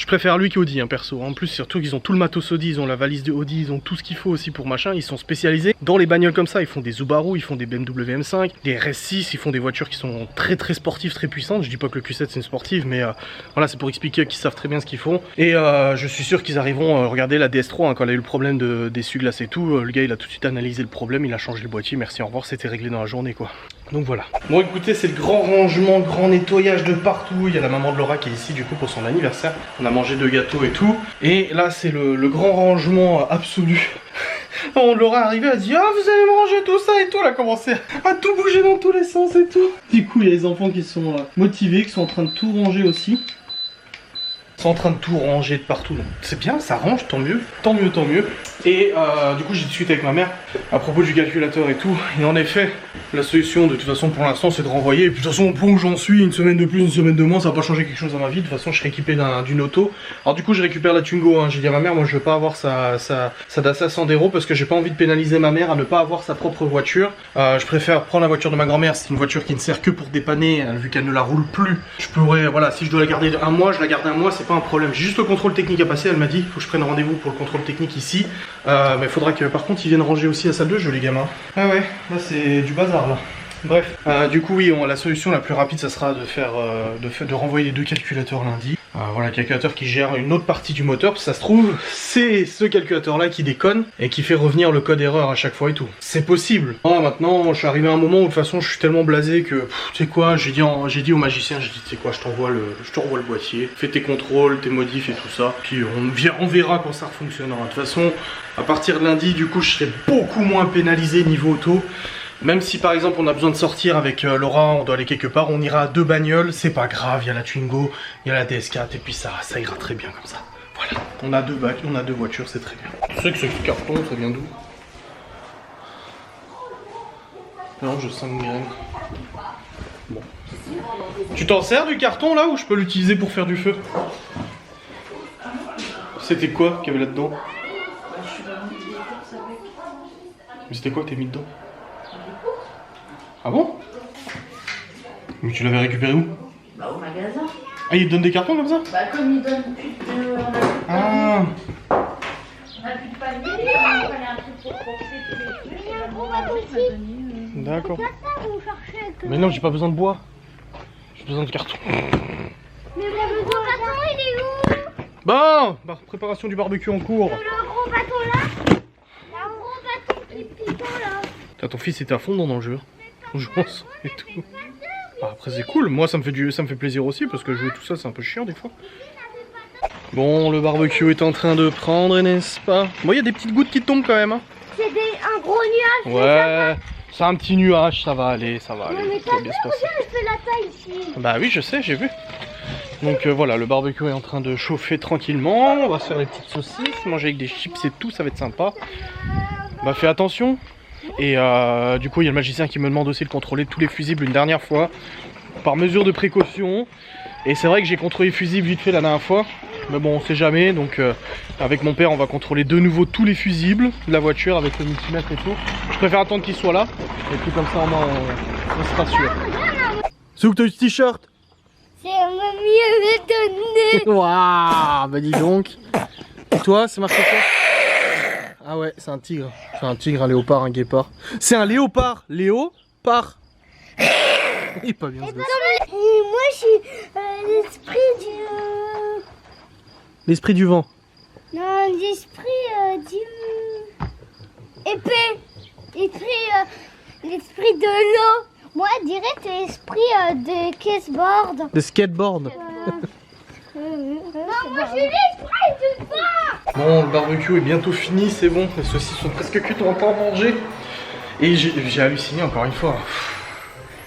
préfère lui qu'Audi, hein, perso. En plus, surtout qu'ils ont tout le matos Audi, ils ont la valise de Audi, ils ont tout ce qu'il faut aussi pour machin, ils sont spécialisés dans les bagnoles comme ça, ils font des Subaru, ils font des BMW M5, des RS6, ils font des voitures qui sont très très sportives, très puissantes. Je dis pas que le Q7 c'est une sportive, mais voilà, c'est pour expliquer qu'ils savent très bien ce qu'ils font. Et je suis sûr qu'ils arriveront, regardez la DS3, hein, quand elle a eu le problème d'essuie-glace et tout, le gars il a tout de suite analysé le problème, il a changé le boîtier, merci, au revoir, c'était réglé dans la journée quoi. Donc voilà. Bon écoutez, c'est le grand rangement, grand nettoyage de partout. Il y a la maman de Laura qui est ici du coup pour son anniversaire. On a mangé 2 gâteaux et tout. Et là c'est le grand rangement absolu. Laura est arrivée, elle a dit: ah, vous allez me ranger tout ça et tout. Elle a commencé à tout bouger dans tous les sens et tout. Du coup il y a les enfants qui sont motivés, qui sont en train de tout ranger aussi. Ils sont en train de tout ranger de partout, donc c'est bien, ça range, tant mieux, tant mieux, tant mieux. Et du coup j'ai discuté avec ma mère à propos du calculateur et tout, et en effet la solution de toute façon pour l'instant c'est de renvoyer. Et puis de toute façon au point où j'en suis, une semaine de plus, une semaine de moins, ça va pas changer quelque chose dans ma vie. De toute façon je serai équipé d'une auto. Alors du coup je récupère la Twingo, hein. J'ai dit à ma mère, moi je veux pas avoir sa Dacia Sandero parce que j'ai pas envie de pénaliser ma mère à ne pas avoir sa propre voiture. Je préfère prendre la voiture de ma grand-mère, c'est une voiture qui ne sert que pour dépanner, vu qu'elle ne la roule plus. Je pourrais, voilà, si je dois la garder un mois, je la garde un mois, c'est pas un problème. J'ai juste le contrôle technique à passer, elle m'a dit, faut que je prenne rendez-vous pour le contrôle technique ici. Mais il faudra que par contre ils viennent ranger aussi la salle de jeu les gamins. Ah ouais, là c'est du bazar là. Bref, du coup oui, la solution la plus rapide ça sera de renvoyer les 2 calculateurs lundi. Voilà, le calculateur qui gère une autre partie du moteur, parce que ça se trouve, c'est ce calculateur là qui déconne et qui fait revenir le code erreur à chaque fois et tout. C'est possible. Maintenant, je suis arrivé à un moment où de toute façon je suis tellement blasé que, tu sais quoi, j'ai dit au magicien, j'ai dit, tu sais quoi, je t'envoie le boîtier, fais tes contrôles, tes modifs et tout ça, puis on verra quand ça fonctionnera. De toute façon, à partir de lundi, du coup, je serai beaucoup moins pénalisé niveau auto. Même si par exemple on a besoin de sortir avec Laura, on doit aller quelque part, on ira à 2 bagnoles, c'est pas grave, il y a la Twingo, il y a la DS4 et puis ça ira très bien comme ça. Voilà, on a 2 bacs, on a 2 voitures, c'est très bien. Tu sais que ce petit carton, ça vient d'où? Non, je sens une graine. Bon. Tu t'en sers du carton là ou je peux l'utiliser pour faire du feu? C'était quoi qu'il y avait là-dedans? Mais c'était quoi que t'as mis dedans? Ah bon? Mais tu l'avais récupéré où? Bah au magasin. Ah, ils te donnent des cartons comme ça? Bah comme ils donnent plus de... Ah. On a plus de panier, il fallait un truc pour forcer tous les trucs. D'accord. Mais non, j'ai pas besoin de bois. J'ai besoin de carton. Mais le gros bâton, il est où? Bon, bah, préparation du barbecue en cours. Le gros bâton là? Il y a un gros bâton qui pique là. Putain, ton fils est à fond dans le jeu. Je pense et tout. Bah, après c'est cool, moi ça me fait plaisir aussi parce que jouer tout ça c'est un peu chiant des fois. Bon, le barbecue est en train de prendre, n'est-ce pas? Bon, il y a des petites gouttes qui tombent quand même, hein. C'est un gros nuage. Ouais, c'est un petit nuage, ça va aller, ça va aller. Non, mais Ça va bien se passer. je fais la taille ici. Bah oui, je sais, j'ai vu. Donc voilà, le barbecue est en train de chauffer tranquillement. On va se faire des petites saucisses, manger avec des chips et tout, ça va être sympa. Bah fais attention. Et du coup il y a le magicien qui me demande aussi de contrôler tous les fusibles une dernière fois, par mesure de précaution. Et c'est vrai que j'ai contrôlé les fusibles vite fait la dernière fois, mais bon on sait jamais. Donc avec mon père on va contrôler de nouveau tous les fusibles de la voiture avec le multimètre et tout. Je préfère attendre qu'il soit là, et puis comme ça au moins on sera sûr. C'est où que t'as eu ce t-shirt? C'est ma mieux donné. Waouh, bah dis donc. Et toi c'est marqué quoi? Ah ouais, c'est un tigre. C'est un tigre, un léopard, un guépard. C'est un léopard. Léopard. Il est pas bien ce gosse. Moi je suis l'esprit du... L'esprit du vent. Non, l'esprit du... épée. L'esprit de l'eau. Moi je dirais que c'est l'esprit de skateboard. De skateboard. Non, moi je suis l'esprit du vent. Bon, le barbecue est bientôt fini, c'est bon. Les saucisses sont presque cuites, on va pas en manger. Et j'ai halluciné encore une fois.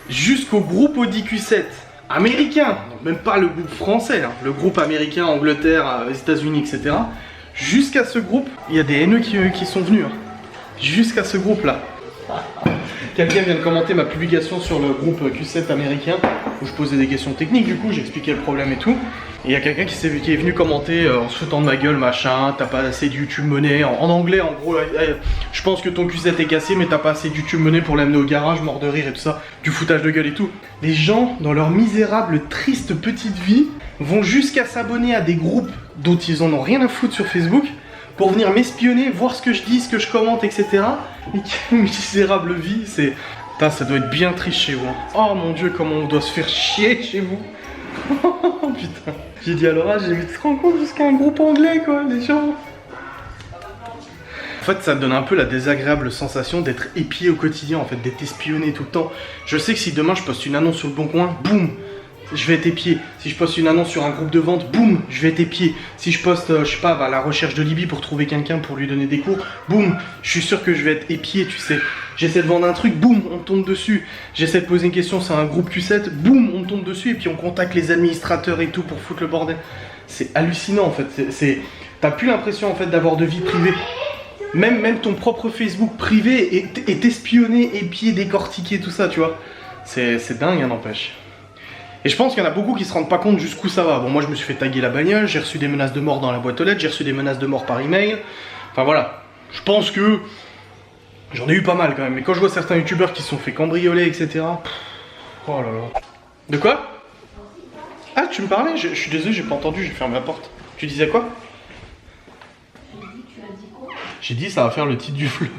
Jusqu'au groupe Audi Q7 américain, donc même pas le groupe français, là, le groupe américain, Angleterre, États-Unis, etc. Jusqu'à ce groupe, il y a des haineux qui sont venus. Hein. Jusqu'à ce groupe là. Quelqu'un vient de commenter ma publication sur le groupe Q7 américain où je posais des questions techniques, du coup j'expliquais le problème et tout. Et il y a quelqu'un qui est venu commenter en se foutant de ma gueule, machin, t'as pas assez de YouTube Money, en anglais en gros, je pense que ton Q7 est cassé mais t'as pas assez de YouTube Money pour l'amener au garage, mort de rire et tout ça, du foutage de gueule et tout. Les gens, dans leur misérable, triste petite vie, vont jusqu'à s'abonner à des groupes dont ils en ont rien à foutre sur Facebook, pour venir m'espionner, voir ce que je dis, ce que je commente, etc. Et quelle misérable vie, c'est... Putain, ça doit être bien triste chez vous. Oh mon dieu, comment on doit se faire chier chez vous. Putain. J'ai dit à Laura, j'ai vu, tu te rends compte jusqu'à un groupe anglais, quoi, les gens. En fait, ça donne un peu la désagréable sensation d'être épié au quotidien, en fait, d'être espionné tout le temps. Je sais que si demain je poste une annonce sur le Bon Coin, boum, je vais être épié. Si je poste une annonce sur un groupe de vente, boum, je vais être épié. Si je poste, je sais pas, à la recherche de Libye pour trouver quelqu'un pour lui donner des cours, boum, je suis sûr que je vais être épié, tu sais. J'essaie de vendre un truc, boum, on tombe dessus. J'essaie de poser une question sur un groupe Q7, boum, on tombe dessus et puis on contacte les administrateurs et tout pour foutre le bordel. C'est hallucinant en fait. T'as plus l'impression en fait d'avoir de vie privée. Même ton propre Facebook privé est espionné, épié, décortiqué, tout ça, tu vois. C'est dingue, hein, n'empêche. Et je pense qu'il y en a beaucoup qui se rendent pas compte jusqu'où ça va. Bon, moi je me suis fait taguer la bagnole, j'ai reçu des menaces de mort dans la boîte aux lettres, j'ai reçu des menaces de mort par email. Enfin voilà, je pense que j'en ai eu pas mal quand même. Mais quand je vois certains youtubeurs qui se sont fait cambrioler, etc. Oh là là. De quoi? Ah, tu me parlais? Je suis désolé, j'ai pas entendu, j'ai fermé la porte. Tu disais quoi? J'ai dit ça va faire le titre du vlog.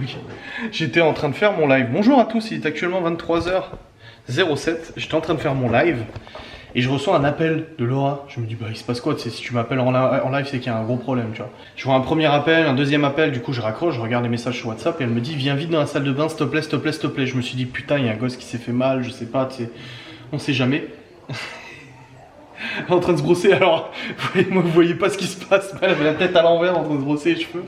J'étais en train de faire mon live. Bonjour à tous, il est actuellement 23h07. J'étais en train de faire mon live et je reçois un appel de Laura. Je me dis bah il se passe quoi? Si tu m'appelles en live c'est qu'il y a un gros problème, tu vois. Je vois un premier appel, un deuxième appel, du coup je raccroche, je regarde les messages sur WhatsApp et elle me dit viens vite dans la salle de bain s'il te plaît, s'il te plaît, s'il te plaît. Je me suis dit putain il y a un gosse qui s'est fait mal, je sais pas, tu sais, on sait jamais. En train de se brosser, alors moi vous voyez pas ce qui se passe, elle avait la tête à l'envers en train de se brosser les cheveux.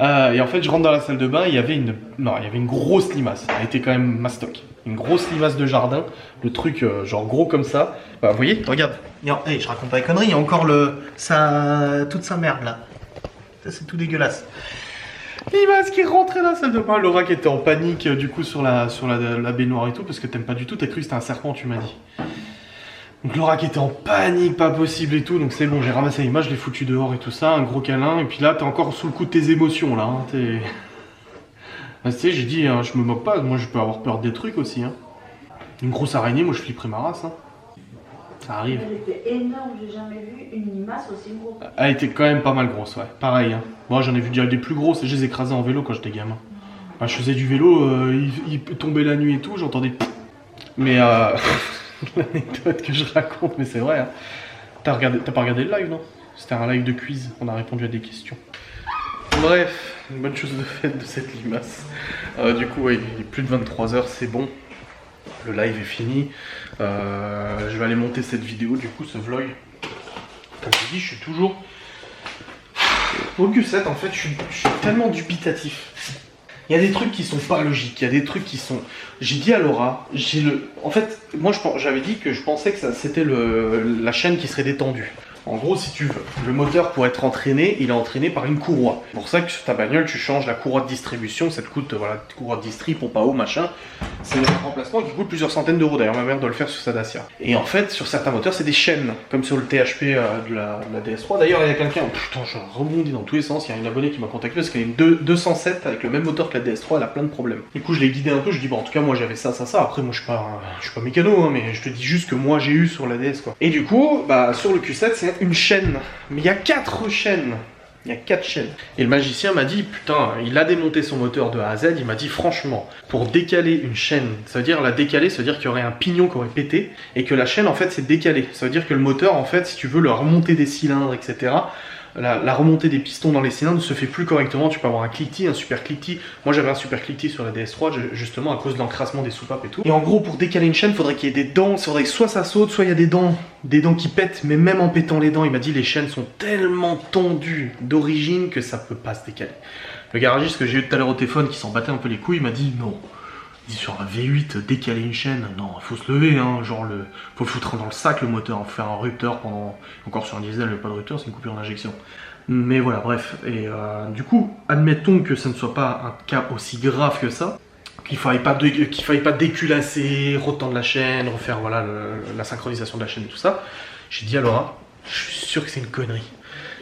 Et en fait je rentre dans la salle de bain, il y avait une grosse limace, elle était quand même mastoc. Une grosse limace de jardin, le truc genre gros comme ça. Bah, vous voyez, regarde, hey, je raconte pas les conneries, il y a encore toute sa merde là. Ça c'est tout dégueulasse. Limace qui rentrait dans la salle de bain, Laura qui était en panique du coup sur la baignoire et tout, parce que t'aimes pas du tout, t'as cru que c'était un serpent tu m'as dit. Donc Laura qui était en panique, pas possible et tout, donc c'est bon, j'ai ramassé l'image, je l'ai foutu dehors et tout ça, un gros câlin, et puis là t'es encore sous le coup de tes émotions là, hein, t'es... Bah, tu sais, j'ai dit, hein, je me moque pas, moi je peux avoir peur des trucs aussi, hein. Une grosse araignée, moi je flipperais ma race, hein. Ça arrive. Elle était énorme, j'ai jamais vu une limace aussi grosse. Elle était quand même pas mal grosse, ouais, pareil, hein. Moi j'en ai vu déjà des plus grosses et je les écrasais en vélo quand j'étais gamin. Bah, je faisais du vélo, il tombait la nuit et tout, j'entendais... Mais l'anecdote que je raconte, mais c'est vrai, hein. T'as pas regardé le live, non? C'était un live de quiz, on a répondu à des questions. Bref, une bonne chose de fait de cette limace. Du coup, ouais, il est plus de 23h, c'est bon. Le live est fini. Je vais aller monter cette vidéo, du coup, ce vlog. Comme je dis, je suis toujours... Au Q7, en fait, je suis tellement dubitatif. Il y a des trucs qui sont pas logiques, il y a des trucs qui sont... J'ai dit à Laura, En fait, moi j'avais dit que je pensais que c'était la chaîne qui serait détendue. En gros, si tu veux, le moteur pour être entraîné, il est entraîné par une courroie. C'est pour ça que sur ta bagnole, tu changes la courroie de distribution, ça te coûte, voilà, courroie de distri, pompe à eau, machin. C'est un remplacement qui coûte plusieurs centaines d'euros. D'ailleurs, ma mère doit le faire sur sa Dacia. Et en fait, sur certains moteurs, c'est des chaînes, comme sur le THP de la DS3. D'ailleurs, il y a quelqu'un, putain, je rebondis dans tous les sens, il y a une abonnée qui m'a contacté parce qu'elle a une 207 avec le même moteur que la DS3, elle a plein de problèmes. Du coup, je l'ai guidé un peu, je dis, bon, en tout cas, moi j'avais ça. Après, moi je suis pas mécano, hein, mais je te dis juste que moi j'ai eu sur la DS, quoi. Et du coup, bah, sur le Q7, c'est une chaîne. Mais il y a 4 chaînes. Il y a 4 chaînes. Et le magicien m'a dit, putain, il a démonté son moteur de A à Z, il m'a dit, franchement, pour décaler une chaîne, ça veut dire la décaler, ça veut dire qu'il y aurait un pignon qui aurait pété, et que la chaîne, en fait, c'est décalé. Ça veut dire que le moteur, en fait, si tu veux le remonter des cylindres, etc., la remontée des pistons dans les cylindres ne se fait plus correctement. Tu peux avoir un cliquetis, un super cliquetis. Moi j'avais un super cliquetis sur la DS3 justement à cause de l'encrassement des soupapes et tout. Et en gros, pour décaler une chaîne, il faudrait qu'il y ait des dents. Faudrait que soit ça saute, soit il y a des dents qui pètent. Mais même en pétant les dents, il m'a dit les chaînes sont tellement tendues d'origine que ça peut pas se décaler. Le garagiste que j'ai eu tout à l'heure au téléphone qui s'en battait un peu les couilles, il m'a dit non. Il dit sur un V8, décaler une chaîne, non, il faut se lever, hein, genre faut le foutre dans le sac le moteur, faut faire un rupteur pendant... Encore sur un diesel, il n'y a pas de rupteur, c'est une coupure d'injection. Mais voilà, bref, et du coup, admettons que ce ne soit pas un cas aussi grave que ça, qu'il faille pas déculasser, retendre la chaîne, refaire voilà, la synchronisation de la chaîne et tout ça. J'ai dit à Laura, je suis sûr que c'est une connerie.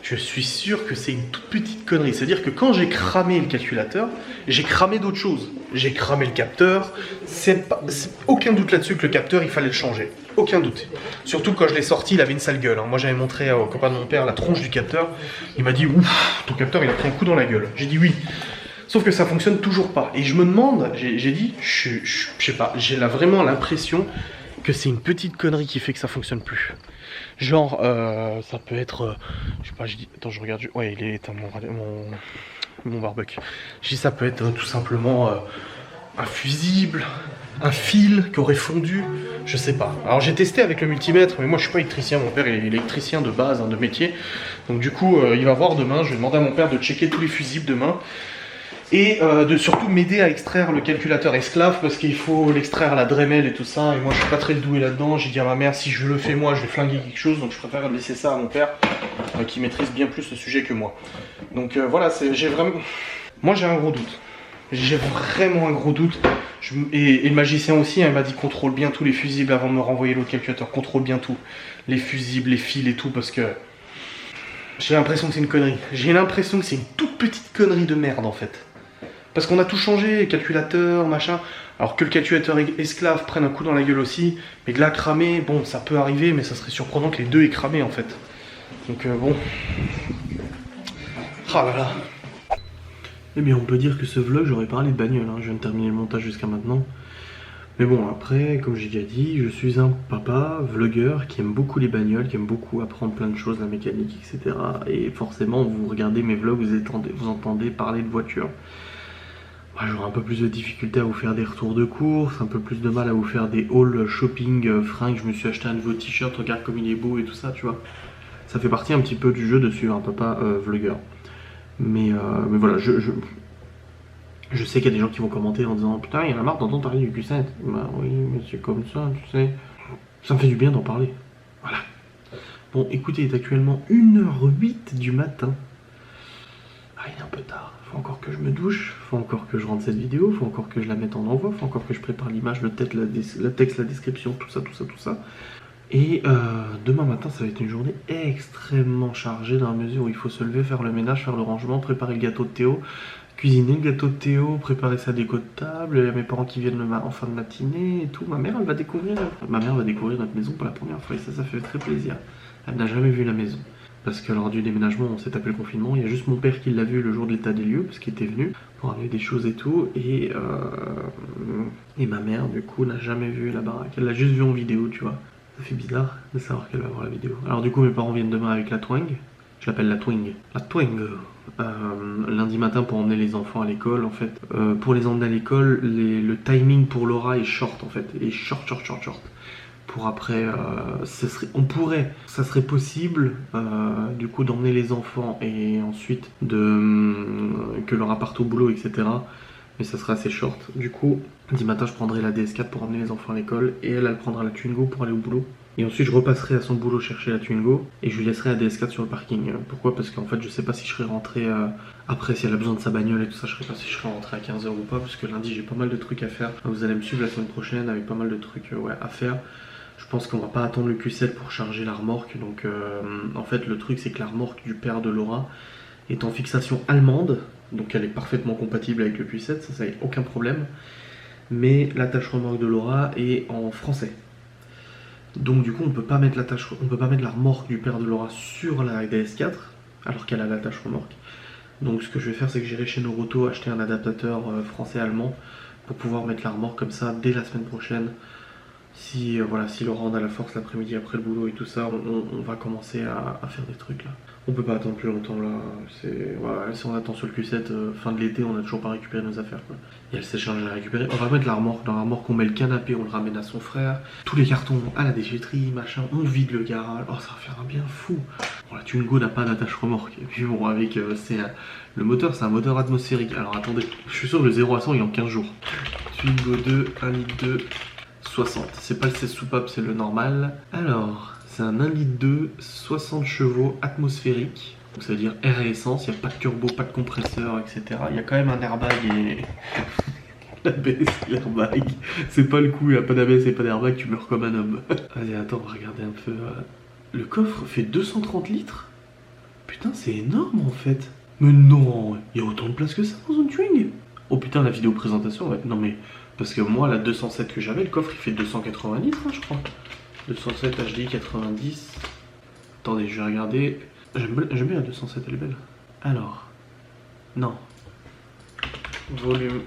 Je suis sûr que c'est une toute petite connerie. C'est-à-dire que quand j'ai cramé le calculateur, j'ai cramé d'autres choses. J'ai cramé le capteur. C'est aucun doute là-dessus que le capteur, il fallait le changer. Aucun doute. Surtout quand je l'ai sorti, il avait une sale gueule. Hein. Moi, j'avais montré au copain de mon père la tronche du capteur. Il m'a dit, ouf, ton capteur, il a pris un coup dans la gueule. J'ai dit oui. Sauf que ça fonctionne toujours pas. Et je me demande, j'ai dit, je sais pas, j'ai là vraiment l'impression que c'est une petite connerie qui fait que ça fonctionne plus. Genre, ça peut être, je sais pas, je dis, attends, je regarde, ouais, il est éteint mon barbecue. Je dis, ça peut être tout simplement un fusible, un fil qui aurait fondu, je sais pas. Alors j'ai testé avec le multimètre, mais moi je suis pas électricien, mon père est électricien de base, hein, de métier. Donc du coup, il va voir demain, je vais demander à mon père de checker tous les fusibles demain. Et de surtout m'aider à extraire le calculateur esclave parce qu'il faut l'extraire à la Dremel et tout ça. Et moi je suis pas très doué là-dedans. J'ai dit à ma mère si je le fais moi je vais flinguer quelque chose. Donc je préfère laisser ça à mon père qui maîtrise bien plus le sujet que moi. Donc voilà, j'ai vraiment... Moi j'ai un gros doute. J'ai vraiment un gros doute. Et le magicien aussi, hein, il m'a dit contrôle bien tous les fusibles avant de me renvoyer l'autre calculateur. Contrôle bien tout. Les fusibles, les fils et tout parce que... J'ai l'impression que c'est une connerie. J'ai l'impression que c'est une toute petite connerie de merde en fait. Parce qu'on a tout changé, calculateur, machin. Alors que le calculateur esclave prenne un coup dans la gueule aussi. Mais de là, cramer, bon, ça peut arriver, mais ça serait surprenant que les deux aient cramé en fait. Donc bon. Ah là là. Eh bien, on peut dire que ce vlog, j'aurais parlé de bagnole. Hein. Je viens de terminer le montage jusqu'à maintenant. Mais bon, après, comme j'ai déjà dit, je suis un papa, vlogueur, qui aime beaucoup les bagnoles, qui aime beaucoup apprendre plein de choses, la mécanique, etc. Et forcément, vous regardez mes vlogs, vous entendez parler de voitures. J'aurai un peu plus de difficulté à vous faire des retours de course, un peu plus de mal à vous faire des hauls shopping, fringues, je me suis acheté un nouveau t-shirt, regarde comme il est beau et tout ça, tu vois. Ça fait partie un petit peu du jeu de suivre un papa vlogueur. Mais voilà, je sais qu'il y a des gens qui vont commenter en disant putain, il y en a marre d'entendre parler du Q7. Bah oui, mais c'est comme ça, tu sais. Ça me fait du bien d'en parler. Voilà. Bon, écoutez, il est actuellement 1h08 du matin. Ah, il est un peu tard. Faut encore que je me douche, faut encore que je rentre cette vidéo, faut encore que je la mette en envoi, faut encore que je prépare l'image, le texte, la description, tout ça. Et demain matin, ça va être une journée extrêmement chargée dans la mesure où il faut se lever, faire le ménage, faire le rangement, préparer le gâteau de Théo, cuisiner le gâteau de Théo, préparer sa déco de table, il y a mes parents qui viennent en fin de matinée et tout. Ma mère va découvrir notre maison pour la première fois et ça fait très plaisir. Elle n'a jamais vu la maison. Parce que lors du déménagement, on s'est tapé le confinement. Il y a juste mon père qui l'a vu le jour de l'état des lieux, parce qu'il était venu pour amener des choses et tout. Et ma mère, du coup, n'a jamais vu la baraque. Elle l'a juste vu en vidéo, tu vois. Ça fait bizarre de savoir qu'elle va voir la vidéo. Alors du coup, mes parents viennent demain avec la Twang. Je l'appelle la Twing. La Twing. Lundi matin pour emmener les enfants à l'école, en fait. Pour les emmener à l'école, le timing pour Laura est short, en fait. Et short. Pour après, ça serait possible du coup d'emmener les enfants et ensuite que Laura parte au boulot, etc. Mais ça sera assez short. Du coup, lundi matin, je prendrai la DS4 pour emmener les enfants à l'école et elle prendra la Twingo pour aller au boulot. Et ensuite, je repasserai à son boulot chercher la Twingo et je lui laisserai la DS4 sur le parking. Pourquoi? Parce qu'en fait, je sais pas si je serai rentré après, si elle a besoin de sa bagnole et tout ça, je sais pas si je serai rentré à 15h ou pas, parce que lundi, j'ai pas mal de trucs à faire. Vous allez me suivre la semaine prochaine avec pas mal de trucs à faire. Je pense qu'on va pas attendre le Q7 pour charger la remorque. Donc en fait le truc c'est que la remorque du père de Laura est en fixation allemande. Donc elle est parfaitement compatible avec le Q7, ça y a aucun problème. Mais l'attache remorque de Laura est en français. Donc du coup on peut pas mettre la remorque du père de Laura sur la DS4 alors qu'elle a l'attache remorque. Donc ce que je vais faire c'est que j'irai chez Noroto acheter un adaptateur français-allemand pour pouvoir mettre la remorque comme ça dès la semaine prochaine. Si Laura en a la force l'après-midi après le boulot et tout ça, on va commencer à faire des trucs là. On peut pas attendre plus longtemps là. Si on attend sur le Q7 fin de l'été, on a toujours pas récupéré nos affaires quoi. Il y a le séchage à récupérer. On va mettre la remorque. Dans la remorque, on met le canapé, on le ramène à son frère. Tous les cartons à la déchetterie, machin. On vide le garage. Oh, ça va faire un bien fou. Bon, la Twingo n'a pas d'attache remorque. Et puis bon, avec le moteur, c'est un moteur atmosphérique. Alors attendez, je suis sûr que le 0 à 100 il est en 15 jours. Twingo 2, 1 litre 2. 60, c'est pas le 16 soupape, c'est le normal. Alors, c'est un 1 litre 2, 60 chevaux atmosphérique. Donc ça veut dire air et essence, il n'y a pas de turbo, pas de compresseur, etc. Il y a quand même un airbag et... L'ABS et l'airbag. C'est pas le coup, il n'y a pas d'ABS et pas d'airbag, tu meurs comme un homme. Allez, attends, on va regarder un peu. Le coffre fait 230 litres. Putain, c'est énorme en fait. Mais non, il y a autant de place que ça dans une Twingo. Oh putain, la vidéo présentation, ouais. Non mais, parce que moi, la 207 que j'avais, le coffre il fait 280 litres, hein, je crois. 207 HDI 90. Attendez, je vais regarder. J'aime bien la 207, elle est belle. Alors, non. Volume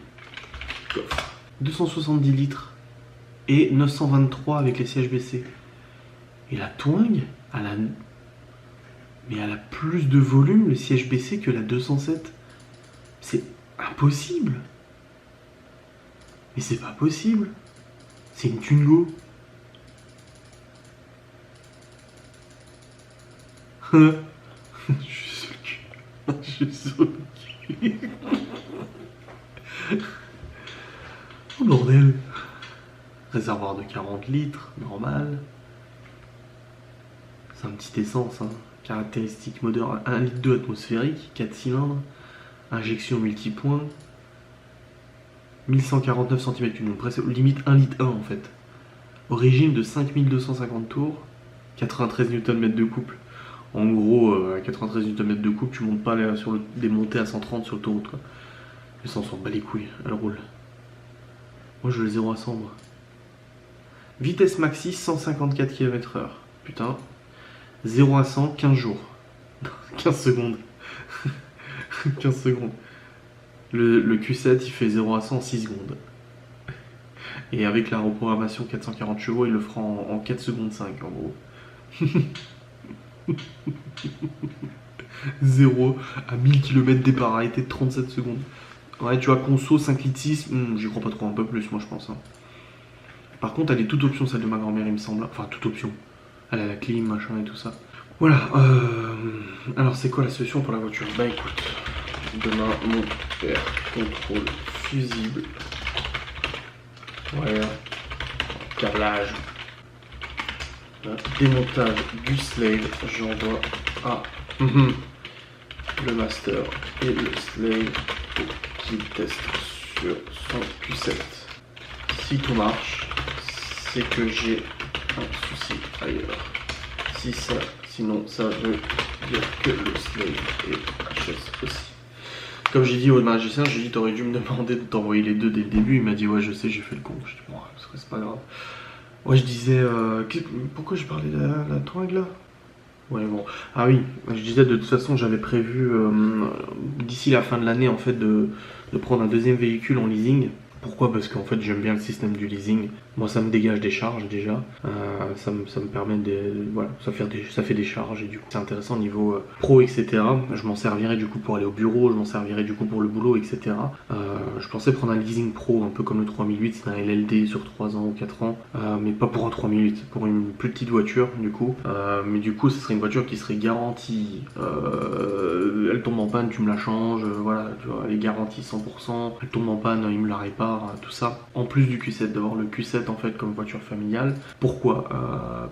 coffre. 270 litres. Et 923 avec les sièges baissés. Et la Twingo, mais elle a plus de volume, le siège baissé, que la 207. C'est impossible. Mais c'est pas possible. C'est une Twingo. Je suis sur le cul. Je suis sur le cul. Oh bordel. Réservoir de 40 litres, normal. C'est un petit essence, hein. Caractéristique moteur 1 litre 2 atmosphérique, 4 cylindres, injection multipoint, 1149 cm3, presque limite 1 litre 1 en fait. Origine de 5250 tours, 93 Nm de couple. En gros, à 93 Nm de couple, tu montes pas sur des montées à 130 sur l'autoroute quoi. Mais ça on s'en bat les couilles, elle roule. Moi je veux le 0 à 100 moi. Vitesse maxi 154 km/h. Putain. 0 à 100, 15 jours. 15 secondes. 15 secondes. Le Q7 il fait 0 à 100 en 6 secondes. Et avec la reprogrammation 440 chevaux, il le fera en 4 secondes 5 en gros. 0 à 1000 km départ arrêté de 37 secondes. Ouais, tu vois, conso 5 litres 6, j'y crois pas trop, un peu plus moi je pense. Hein. Par contre, elle est toute option celle de ma grand-mère, il me semble. Enfin, toute option. Elle a la clim, machin et tout ça. Voilà. Alors, c'est quoi la solution pour la voiture? Bah écoute, demain, mon père contrôle fusible. Voilà. Câblage. Démontage du slave. J'envoie à le master et le slave pour qu'il teste sur son Q7. Si tout marche, c'est que j'ai un souci ailleurs. Si ça, sinon ça veut dire que le slave est HS aussi. Comme j'ai dit au magicien, j'ai dit t'aurais dû me demander de t'envoyer les deux dès le début. Il m'a dit ouais je sais, j'ai fait le con. Je dis bon c'est pas grave. Ouais je disais pourquoi je parlais de la Twingo là? Ouais bon. Ah oui, je disais de toute façon j'avais prévu d'ici la fin de l'année en fait de prendre un deuxième véhicule en leasing. Pourquoi? Parce qu'en fait j'aime bien le système du leasing. Moi ça me dégage des charges déjà. Ça me permet de... Voilà, ça fait des charges et du coup c'est intéressant au niveau pro etc. Je m'en servirai du coup pour aller au bureau, je m'en servirai du coup pour le boulot etc. Je pensais prendre un leasing pro un peu comme le 3008, c'est un LLD sur 3 ans ou 4 ans. Mais pas pour un 3008, pour une plus petite voiture du coup. Mais du coup ce serait une voiture qui serait garantie. Elle tombe en panne, tu me la changes, voilà, tu vois, elle est garantie 100%. Elle tombe en panne, il me la répare. Tout ça, en plus du Q7, d'avoir le Q7 en fait comme voiture familiale. Pourquoi?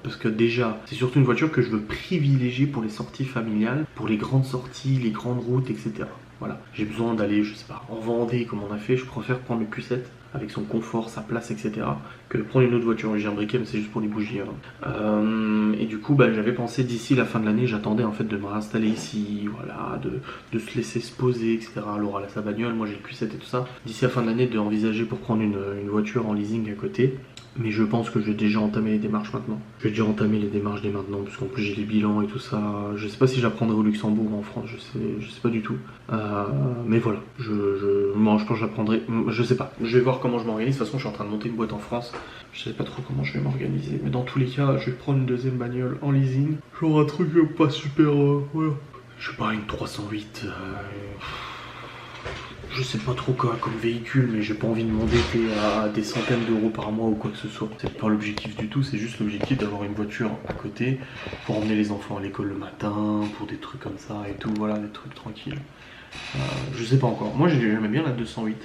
Parce que déjà, c'est surtout une voiture que je veux privilégier pour les sorties familiales, pour les grandes sorties, les grandes routes, etc. Voilà, j'ai besoin d'aller, je sais pas, en Vendée comme on a fait, je préfère prendre le Q7 avec son confort, sa place, etc. que de prendre une autre voiture. J'ai un briquet, mais c'est juste pour les bougies. Hein. Et du coup, bah, j'avais pensé d'ici la fin de l'année, j'attendais en fait de me réinstaller ici, voilà, de se laisser se poser, etc. Laura a sa bagnole, moi j'ai le Q7 et tout ça. D'ici la fin de l'année, d'envisager pour prendre une voiture en leasing à côté. Mais je pense que je vais déjà entamer les démarches maintenant. Je vais déjà entamer les démarches dès maintenant, parce qu'en plus j'ai les bilans et tout ça. Je sais pas si j'apprendrai au Luxembourg ou en France, je sais pas du tout. Mais voilà, moi je pense que j'apprendrai, je sais pas. Je vais voir comment je m'organise. De toute façon, je suis en train de monter une boîte en France. Je sais pas trop comment je vais m'organiser. Mais dans tous les cas, je vais prendre une deuxième bagnole en leasing. Genre un truc pas super, voilà. Je sais pas, une 308. Je sais pas trop quoi comme véhicule, mais j'ai pas envie de m'endetter à des centaines d'euros par mois ou quoi que ce soit. C'est pas l'objectif du tout, c'est juste l'objectif d'avoir une voiture à côté pour emmener les enfants à l'école le matin, pour des trucs comme ça et tout, voilà, des trucs tranquilles. Je sais pas encore. Moi j'aimais bien la 208.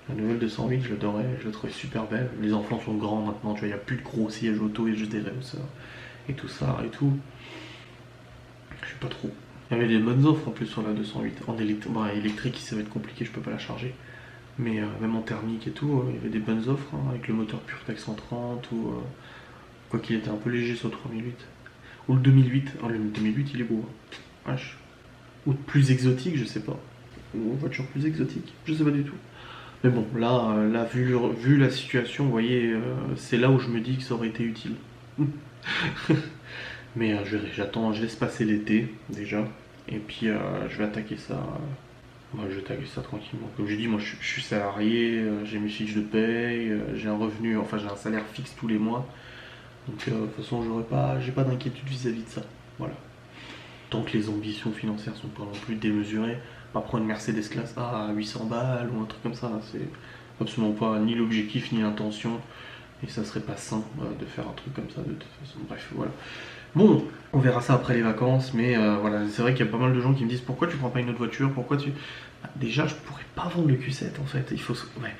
La nouvelle 208, je l'adorais, je la trouvais super belle. Les enfants sont grands maintenant, tu vois, il n'y a plus de gros sièges auto, il y a juste des réhausseurs et tout ça et tout. Je sais pas trop. Il y avait des bonnes offres en plus sur la 208. En électrique, ça va être compliqué, je peux pas la charger. Mais même en thermique et tout, il y avait des bonnes offres, hein, avec le moteur PureTech 130 ou quoi qu'il était un peu léger sur le 3008. Ou le 2008, oh, le 2008 il est beau, hein. Wesh. Ou plus exotique, je sais pas. Ou une voiture plus exotique, je sais pas du tout. Mais bon, là vu la situation, vous voyez, c'est là où je me dis que ça aurait été utile. Mais j'attends, je laisse passer l'été déjà, et puis je vais attaquer ça. Moi, je vais attaquer ça tranquillement. Comme je dis, moi je suis salarié, j'ai mes fiches de paye, j'ai un revenu, enfin j'ai un salaire fixe tous les mois. Donc de toute façon, j'ai pas d'inquiétude vis-à-vis de ça. Voilà. Tant que les ambitions financières sont pas non plus démesurées, pas prendre une Mercedes classe A à 800 balles ou un truc comme ça, c'est absolument pas ni l'objectif ni l'intention. Et ça serait pas sain de faire un truc comme ça de toute façon. Bref, voilà. Bon, on verra ça après les vacances, mais voilà, c'est vrai qu'il y a pas mal de gens qui me disent pourquoi tu prends pas une autre voiture, pourquoi tu... Bah, déjà, je pourrais pas vendre le Q7 en fait, il faut... Ouais.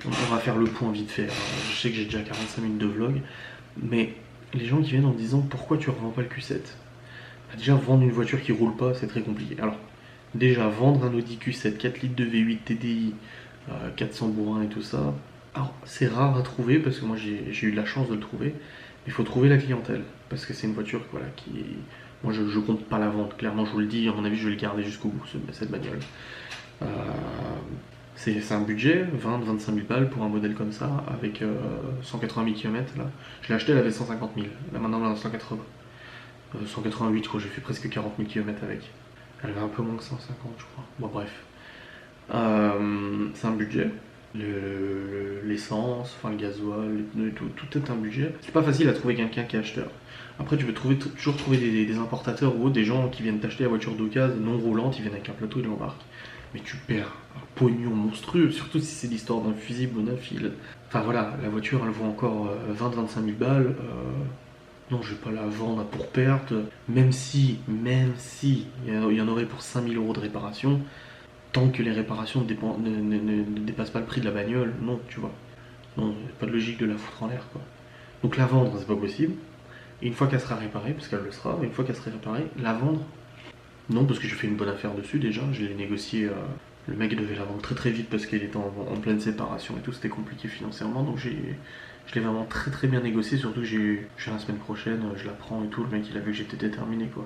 On va faire le point vite fait, hein. Je sais que j'ai déjà 45 minutes de vlog, mais les gens qui viennent en disant pourquoi tu revends pas le Q7, bah, déjà vendre une voiture qui roule pas, c'est très compliqué. Alors, déjà vendre un Audi Q7 4 litres de V8 TDI, 400 bourrins et tout ça, alors c'est rare à trouver parce que moi j'ai eu de la chance de le trouver. Il faut trouver la clientèle, parce que c'est une voiture voilà, qui... Moi je compte pas la vendre, clairement je vous le dis, à mon avis je vais le garder jusqu'au bout, cette bagnole. C'est un budget, 20-25 000 balles pour un modèle comme ça, avec 180 000 km là. Je l'ai acheté, elle avait 150 000, là maintenant elle en a 180. 188 quoi, j'ai fait presque 40 000 km avec. Elle avait un peu moins que 150 je crois, bon bref. C'est un budget. L'essence, enfin le gasoil, les pneus, tout est un budget. C'est pas facile à trouver quelqu'un qui est acheteur. Après tu peux toujours trouver des importateurs ou autres, des gens qui viennent t'acheter la voiture d'occasion non roulante, ils viennent avec un plateau, ils l'embarquent. Mais tu perds un pognon monstrueux, surtout si c'est l'histoire d'un fusible ou d'un fil. Enfin voilà, la voiture elle vaut encore 20-25 000 balles. Non, je vais pas la vendre pour perte, même si il y en aurait pour 5 000 € de réparation. Tant que les réparations ne dépassent pas le prix de la bagnole, non, tu vois. Non, il n'y a pas de logique de la foutre en l'air, quoi. Donc la vendre, c'est pas possible. Et une fois qu'elle sera réparée, parce qu'elle le sera, une fois qu'elle sera réparée, la vendre, non, parce que j'ai fait une bonne affaire dessus déjà. Je l'ai négocié, le mec devait la vendre très très vite parce qu'elle était en pleine séparation et tout, c'était compliqué financièrement. Donc je l'ai vraiment très très bien négocié, surtout que j'ai la semaine prochaine, je la prends et tout. Le mec il a vu que j'étais déterminé, quoi.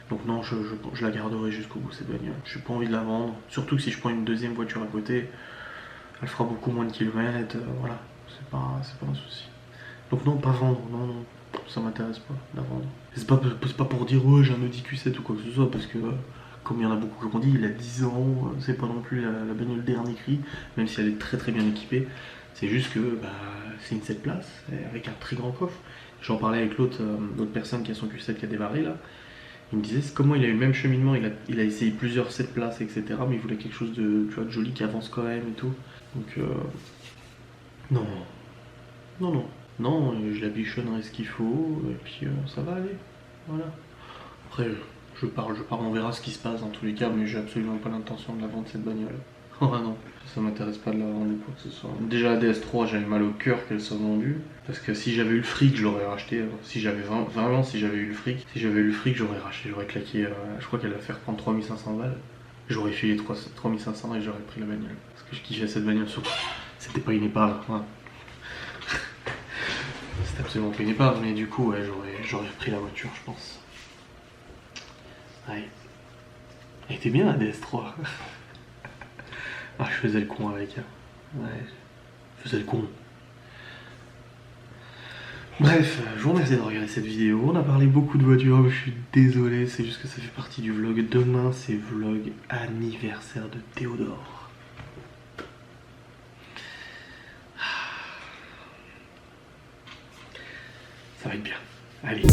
Donc non, je la garderai jusqu'au bout cette bagnole. J'ai pas envie de la vendre, surtout que si je prends une deuxième voiture à côté, elle fera beaucoup moins de kilomètres, voilà, c'est pas un souci. Donc non, pas vendre, non, ça m'intéresse pas, la vendre. C'est pas pour dire ouais j'ai un Audi Q7 ou quoi que ce soit, parce que comme il y en a beaucoup qui ont dit, il a 10 ans, c'est pas non plus la bagnole dernier cri, même si elle est très très bien équipée. C'est juste que bah, c'est une 7 places, avec un très grand coffre. J'en parlais avec l'autre personne qui a son Q7 qui a démarré là. Il me disait comment il a eu le même cheminement, il a essayé plusieurs 7 places, etc. Mais il voulait quelque chose de, tu vois, de joli qui avance quand même et tout. Donc non, je la bichonnerai ce qu'il faut, et puis ça va aller. Voilà. Après, je pars, on verra ce qui se passe dans tous les cas, mais j'ai absolument pas l'intention de la vendre cette bagnole. Oh non, ça m'intéresse pas de la vendre ou quoi que ce soit. Déjà la DS3, j'avais mal au cœur qu'elle soit vendue, parce que si j'avais eu le fric, je l'aurais racheté. Si j'avais eu le fric, j'aurais racheté, j'aurais claqué, je crois qu'elle va faire prendre 3500 balles. J'aurais filé 3500 et j'aurais pris la bagnole. Parce que je kiffais cette bagnole, surtout. C'était pas une épave, hein. C'était absolument pas une épave, mais du coup, ouais, j'aurais repris la voiture, je pense. Ouais. Elle était bien la DS3. Ah, je faisais le con avec elle. Ouais, je faisais le con. Bref, je vous remercie de regarder cette vidéo. On a parlé beaucoup de voitures, je suis désolé, c'est juste que ça fait partie du vlog. Demain, c'est vlog anniversaire de Théodore. Ça va être bien. Allez.